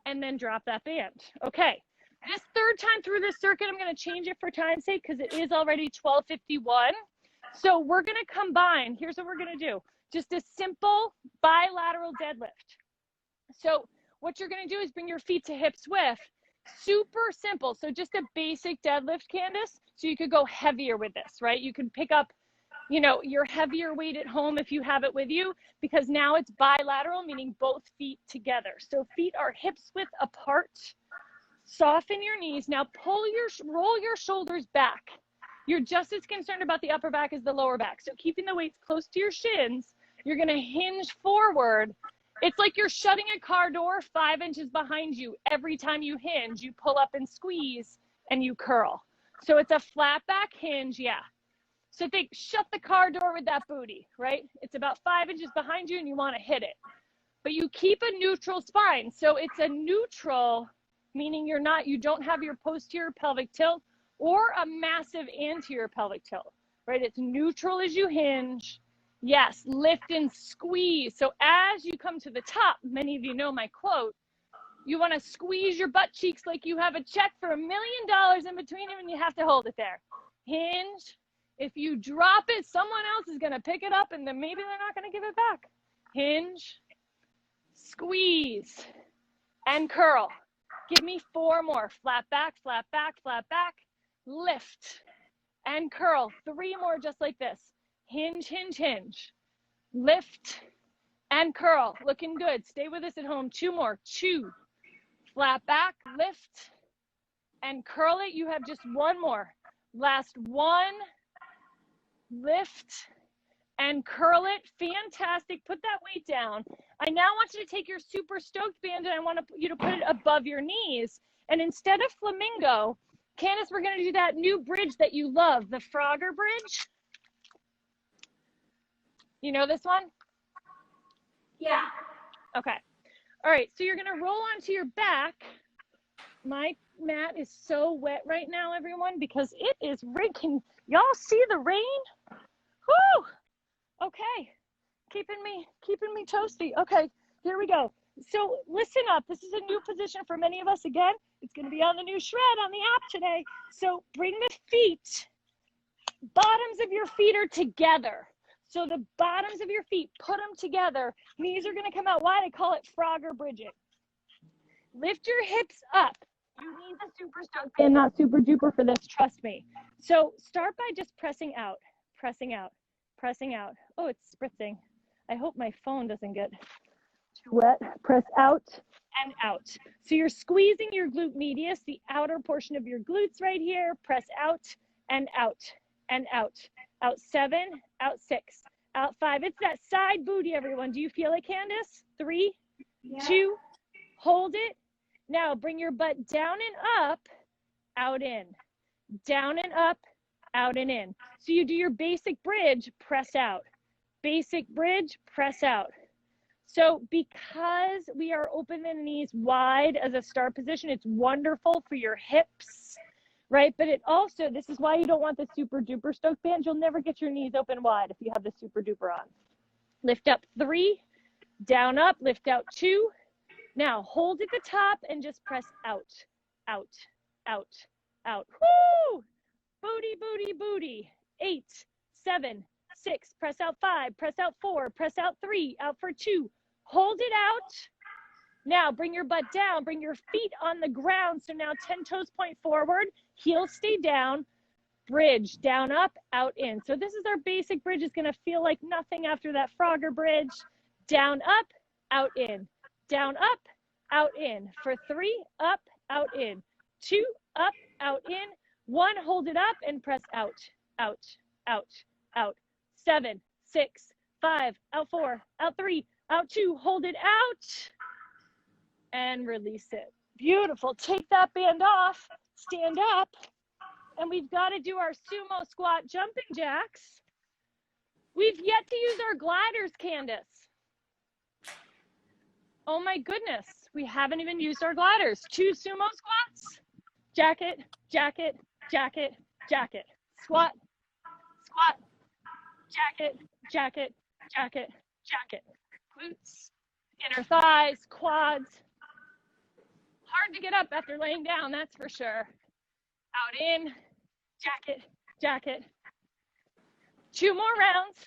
and then drop that band. Okay, this 3rd time through this circuit, I'm going to change it for time's sake because it is already 12:51. So we're going to combine. Here's what we're going to do. Just a simple bilateral deadlift. So what you're going to do is bring your feet to hips width. Super simple. So just a basic deadlift, Candace. So you could go heavier with this, right? You can pick up, you know, your heavier weight at home if you have it with you, because now it's bilateral, meaning both feet together. So feet are hips width apart. Soften your knees. Now roll your shoulders back. You're just as concerned about the upper back as the lower back. So keeping the weights close to your shins, you're going to hinge forward. It's like you're shutting a car door 5 inches behind you. Every time you hinge, you pull up and squeeze and you curl. So it's a flat back hinge, yeah. So think, shut the car door with that booty, right? It's about 5 inches behind you and you want to hit it. But you keep a neutral spine. So it's a neutral, meaning you don't have your posterior pelvic tilt or a massive anterior pelvic tilt, right? It's neutral as you hinge. Yes, lift and squeeze. So as you come to the top, many of you know my quote, you want to squeeze your butt cheeks like you have a check for $1 million in between them and you have to hold it there. Hinge. If you drop it, someone else is going to pick it up and then maybe they're not going to give it back. Hinge, squeeze, and curl. Give me 4 more. Flat back, flat back, flat back. Lift and curl. 3 more just like this. Hinge, hinge, hinge. Lift and curl. Looking good. Stay with us at home. 2 more. 2. Flat back, lift, and curl it. You have just 1 more. Last 1. Lift and curl it. Fantastic. Put that weight down. I now want you to take your super stoked band and I want you to put it above your knees. And instead of flamingo, Candace, we're going to do that new bridge that you love, the Frogger bridge. You know this one? Yeah. Okay. All right. So you're going to roll onto your back. My mat is so wet right now, everyone, because it is rain. Can y'all see the rain? Whoo! Okay. Keeping me toasty. Okay. Here we go. So listen up. This is a new position for many of us. Again, it's going to be on the new shred on the app today. So bring the feet, bottoms of your feet are together. So the bottoms of your feet, put them together. Knees are going to come out wide. I call it Frogger bridging. Lift your hips up. You need the super stoked and not super duper for this, trust me. So start by just pressing out, pressing out, pressing out. Oh, it's spritzing. I hope my phone doesn't get too wet. Press out and out. So you're squeezing your glute medius, the outer portion of your glutes right here. Press out and out and out. Out 7, out 6, out 5. It's that side booty, everyone. Do you feel it, Candace? 3, 2, hold it. Now bring your butt down and up, out in. Down and up, out and in. So you do your basic bridge, press out. Basic bridge, press out. So because we are open the knees wide as a start position, it's wonderful for your hips, right? But it also, this is why you don't want the super duper stoked band. You'll never get your knees open wide if you have the super duper on. Lift up 3, down up, lift out 2. Now hold at the top and just press out, out, out, out. Woo! Booty, booty, booty. 8, 7, 6, press out 5, press out 4, press out 3, out for 2. Hold it out. Now bring your butt down, bring your feet on the ground. So now 10 toes point forward, heels stay down, bridge, down, up, out, in. So this is our basic bridge. It's gonna feel like nothing after that Frogger bridge. Down, up, out, in. Down, up, out, in. For 3, up, out, in. 2, up, out, in. 1, hold it up and press out, out, out, out. 7, 6, 5, out 4, out 3, out 2, hold it out and release it. Beautiful. Take that band off, stand up, and we've got to do our sumo squat jumping jacks. We've yet to use our gliders, Candace. Oh my goodness, we haven't even used our gliders. 2 sumo squats, jacket, jacket, jacket, jacket, squat, squat, jacket, jacket, jacket, jacket. Glutes, inner thighs, quads. Hard to get up after laying down, that's for sure. Out in, jacket, jacket. 2 more rounds.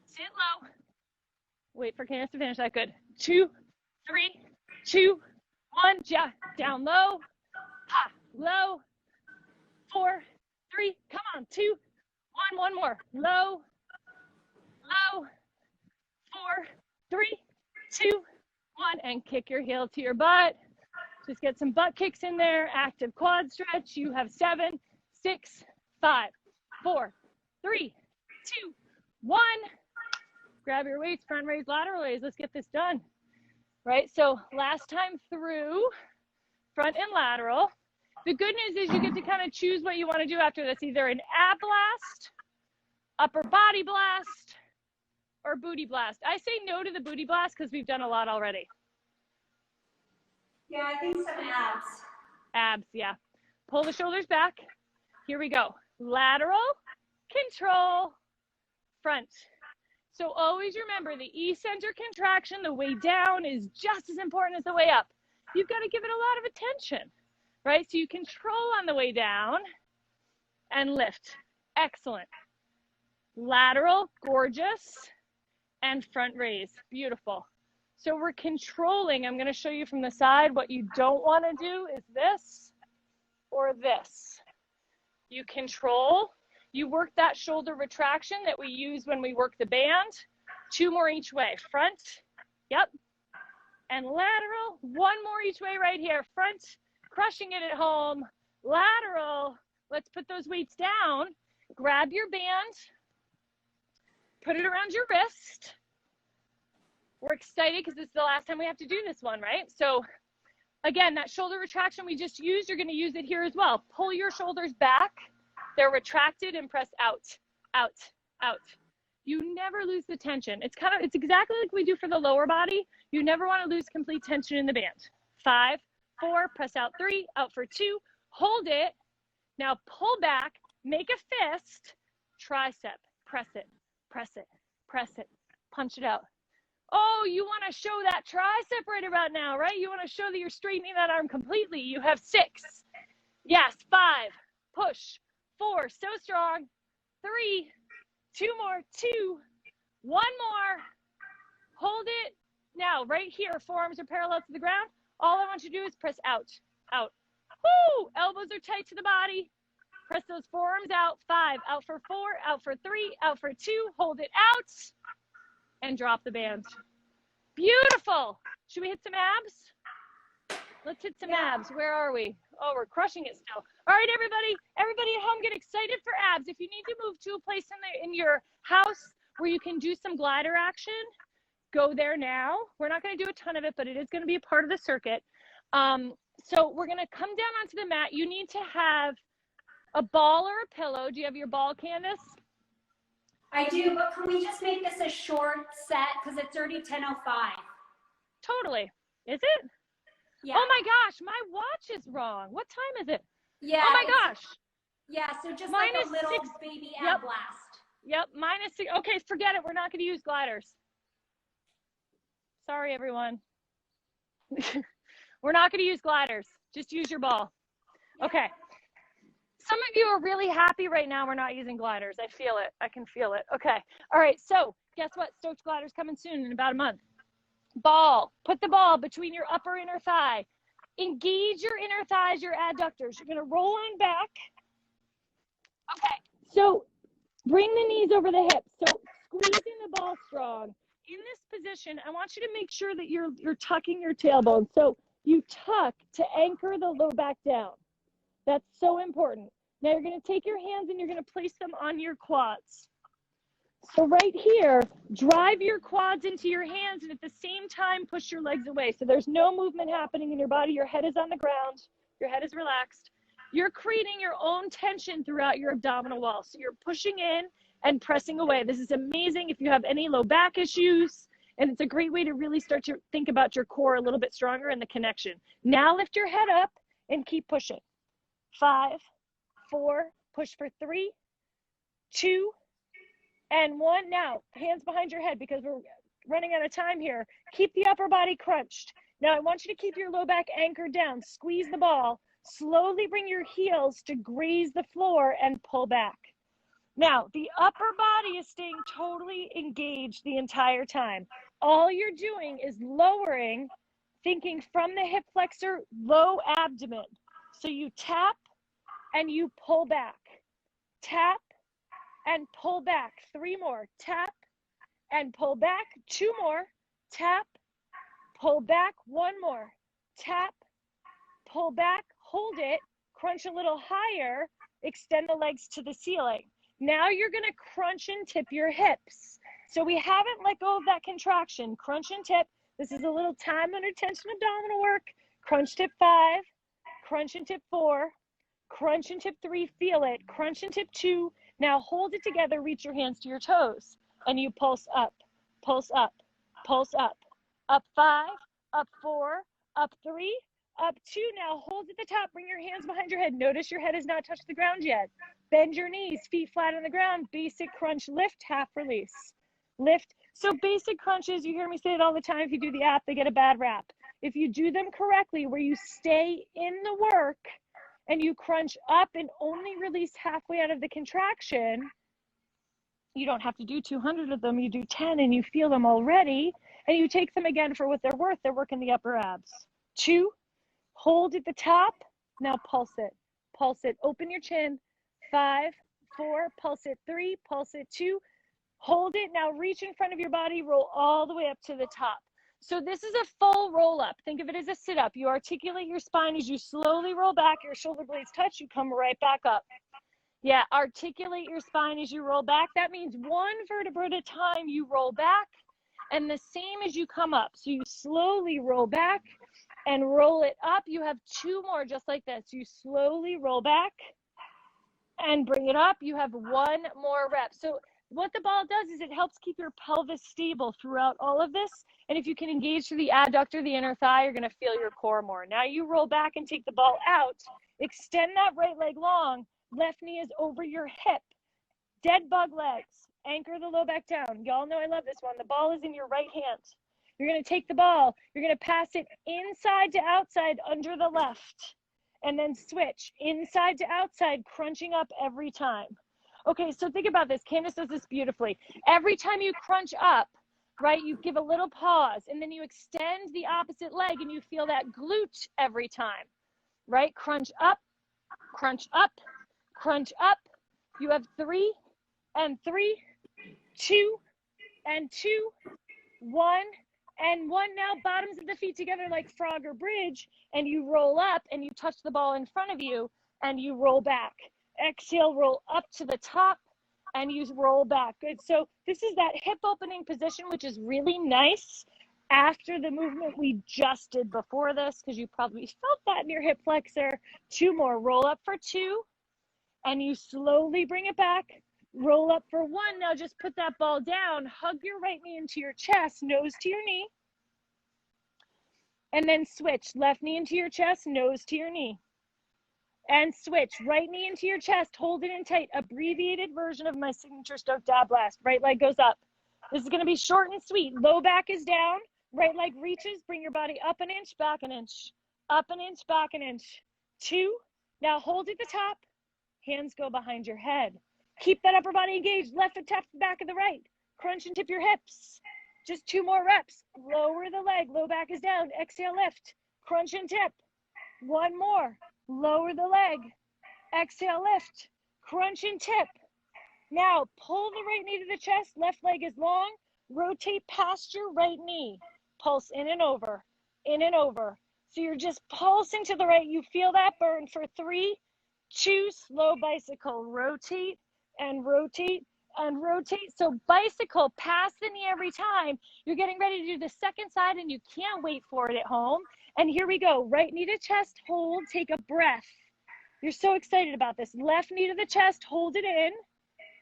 Sit low. Wait for Candace to finish that. Good. 2, 3, 2, 1. Jack down low. Ha, low. 4, 3. Come on. 2, 1. 1 more. Low. Low. 4, 3, 2, 1. And kick your heel to your butt. Just get some butt kicks in there. Active quad stretch. You have 7, 6, 5, 4, 3, 2, 1. Grab your weights, front raise, lateral raise. Let's get this done. Right, so last time through, front and lateral. The good news is you get to kind of choose what you want to do after this, either an ab blast, upper body blast, or booty blast. I say no to the booty blast because we've done a lot already. Yeah, I think some abs. Abs, yeah. Pull the shoulders back. Here we go. Lateral, control, front. So always remember the eccentric contraction, the way down is just as important as the way up. You've got to give it a lot of attention, right? So you control on the way down and lift. Excellent. Lateral, gorgeous, and front raise. Beautiful. So we're controlling. I'm going to show you from the side. What you don't want to do is this or this. You control. You work that shoulder retraction that we use when we work the band. 2 more each way. Front, yep, and lateral. 1 more each way right here. Front, crushing it at home. Lateral. Let's put those weights down. Grab your band. Put it around your wrist. We're excited because this is the last time we have to do this one, right? So again, that shoulder retraction we just used, you're going to use it here as well. Pull your shoulders back. They're retracted and press out, out, out. You never lose the tension. It's exactly like we do for the lower body. You never want to lose complete tension in the band. 5, 4, press out 3, out for 2, hold it. Now pull back, make a fist, tricep, press it, press it, press it, punch it out. Oh, you want to show that tricep right about now, right? You want to show that you're straightening that arm completely. You have 6. Yes, 5, push, 4, so strong, 3, 2 more, 2, 1 more, hold it. Now, right here, forearms are parallel to the ground. All I want you to do is press out, out. Woo! Elbows are tight to the body. Press those forearms out. 5, out for 4, out for 3, out for 2. Hold it out and drop the band. Beautiful. Should we hit some abs? Let's hit some abs. Where are we? Oh, we're crushing it still. All right, everybody. Everybody at home, get excited for abs. If you need to move to a place in your house where you can do some glider action, go there now. We're not going to do a ton of it, but it is going to be a part of the circuit. So we're going to come down onto the mat. You need to have a ball or a pillow. Do you have your ball, Candace? I do, but can we just make this a short set because it's already 10:05? Totally. Is it? Yeah. Oh my gosh, my watch is wrong. What time is it? Yeah. Oh my gosh. Yeah, so just Mine like a is little 6. baby Yep. ab blast. Yep, mine is 6. Okay, forget it. We're not going to use gliders. Sorry, everyone. We're not going to use gliders. Just use your ball. Okay. Some of you are really happy right now we're not using gliders. I feel it. I can feel it. Okay. All right. So guess what? Stoked gliders coming soon in about a month. Ball. Put the ball between your upper inner thigh. Engage your inner thighs, your adductors. You're going to roll on back. Okay. So bring the knees over the hips. So squeezing the ball strong. In this position, I want you to make sure that you're tucking your tailbone. So you tuck to anchor the low back down. That's so important. Now you're going to take your hands and you're going to place them on your quads. So right here, drive your quads into your hands and at the same time push your legs away. So there's no movement happening in your body. Your head is on the ground. Your head is relaxed. You're creating your own tension throughout your abdominal wall. So you're pushing in and pressing away. This is amazing if you have any low back issues. And it's a great way to really start to think about your core a little bit stronger and the connection. Now lift your head up and keep pushing. 5, 4, push for 3, 2, and 1. Now, hands behind your head because we're running out of time here. Keep the upper body crunched. Now, I want you to keep your low back anchored down. Squeeze the ball. Slowly bring your heels to graze the floor and pull back. Now, the upper body is staying totally engaged the entire time. All you're doing is lowering, thinking from the hip flexor, low abdomen. So you tap and you pull back. Tap and pull back. 3 more. Tap and pull back. 2 more. Tap, pull back. 1 more. Tap, pull back. Hold it. Crunch a little higher. Extend the legs to the ceiling. Now you're going to crunch and tip your hips. So we haven't let go of that contraction. Crunch and tip. This is a little time under tension abdominal work. Crunch, tip 5. Crunch and tip 4. Crunch and tip 3. Feel it. Crunch and tip 2. Now hold it together. Reach your hands to your toes. And you pulse up. Pulse up. Pulse up. Up 5. Up 4. Up 3. Up 2. Now hold at the top. Bring your hands behind your head. Notice your head has not touched the ground yet. Bend your knees. Feet flat on the ground. Basic crunch. Lift. Half release. Lift. So basic crunches, you hear me say it all the time. If you do the app, they get a bad rap. If you do them correctly, where you stay in the work and you crunch up and only release halfway out of the contraction, you don't have to do 200 of them. You do 10 and you feel them already. And you take them again for what they're worth. They're working the upper abs. 2, hold at the top. Now pulse it. Pulse it. Open your chin. 5, 4, pulse it. 3, pulse it. 2. Hold it. Now reach in front of your body, roll all the way up to the top. So this is a full roll up. Think of it as a sit up. You articulate your spine as you slowly roll back, your shoulder blades touch, you come right back up. Yeah, articulate your spine as you roll back. That means one vertebra at a time you roll back, and the same as you come up. So you slowly roll back and roll it up. You have two more just like this. You slowly roll back and bring it up. You have one more rep. So what the ball does is it helps keep your pelvis stable throughout all of this. And if you can engage through the adductor, the inner thigh, you're going to feel your core more. Now you roll back and take the ball out. Extend that right leg long. Left knee is over your hip. Dead bug legs. Anchor the low back down. Y'all know I love this one. The ball is in your right hand. You're going to take the ball. You're going to pass it inside to outside under the left. And then switch inside to outside, crunching up every time. Okay, so think about this. Candace does this beautifully. Every time you crunch up, right, you give a little pause, and then you extend the opposite leg, and you feel that glute every time, right? Crunch up, crunch up, crunch up. You have 3 and 3, 2 and 2, 1 and 1. Now bottoms of the feet together like frog or bridge, and you roll up and you touch the ball in front of you and you roll back. Exhale, roll up to the top and you roll back. Good. So this is that hip opening position, which is really nice after the movement we just did before this, because you probably felt that in your hip flexor. 2 more. Roll up for 2 and you slowly bring it back. Roll up for 1. Now just put that ball down. Hug your right knee into your chest, nose to your knee. And then switch. Left knee into your chest, nose to your knee. And switch. Right knee into your chest. Hold it in tight. Abbreviated version of my signature Stoke Dab Blast. Right leg goes up. This is going to be short and sweet. Low back is down. Right leg reaches. Bring your body up an inch, back an inch. Up an inch, back an inch. 2. Now hold at the top. Hands go behind your head. Keep that upper body engaged. Left foot taps the back of the right. Crunch and tip your hips. Just 2 more reps. Lower the leg. Low back is down. Exhale, lift. Crunch and tip. 1 more. Lower the leg. Exhale, lift. Crunch and tip. Now pull the right knee to the chest. Left leg is long. Rotate past your right knee. Pulse in and over. In and over. So you're just pulsing to the right. You feel that burn for 3, 2, slow bicycle. Rotate and rotate and rotate. So bicycle, pass the knee every time. You're getting ready to do the second side and you can't wait for it at home. And here we go. Right knee to chest, hold, take a breath. You're so excited about this. Left knee to the chest, hold it in.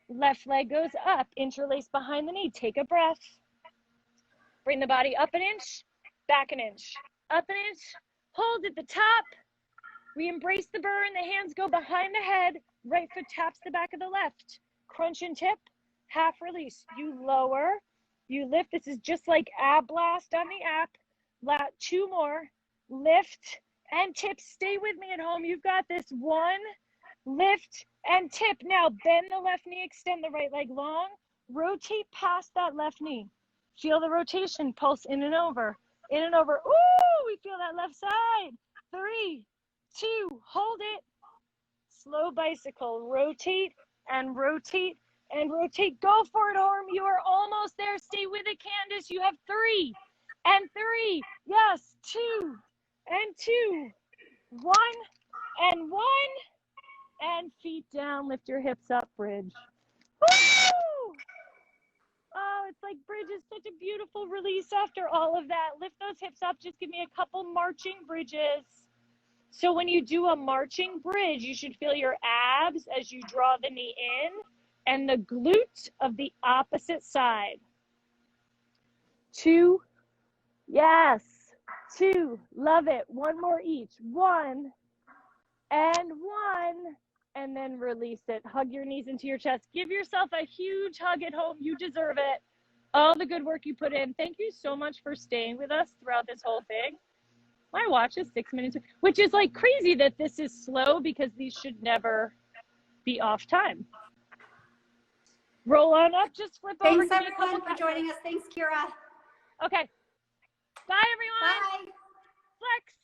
Left leg goes up, interlace behind the knee. Take a breath. Bring the body up an inch, back an inch, up an inch. Hold at the top. We embrace the burn. The hands go behind the head. Right foot taps the back of the left. Crunch and tip, half release. You lower, you lift. This is just like Ab Blast on the app. 2 more. Lift and tip. Stay with me at home. You've got this. 1, lift and tip. Now bend the left knee, extend the right leg long. Rotate past that left knee. Feel the rotation. Pulse in and over. In and over. Ooh, we feel that left side. 3, 2, hold it. Slow bicycle. Rotate and rotate and rotate. Go for it, Orm. You are almost there. Stay with it, Candace. You have 3 and 3. Yes, 2 and 2. 1 and 1. And feet down. Lift your hips up, bridge. Woo! Oh, it's like bridge is such a beautiful release after all of that. Lift those hips up. Just give me a couple marching bridges. So when you do a marching bridge, you should feel your abs as you draw the knee in and the glute of the opposite side. 2. Yes. 2. Love it. 1 more each. 1 and 1. And then release it. Hug your knees into your chest. Give yourself a huge hug at home. You deserve it. All the good work you put in. Thank you so much for staying with us throughout this whole thing. My watch is 6 minutes, which is like crazy that this is slow because these should never be off time. Roll on up, just flip over. Thanks everyone for joining us. Thanks, Kira. Okay. Bye, everyone. Bye. Flex.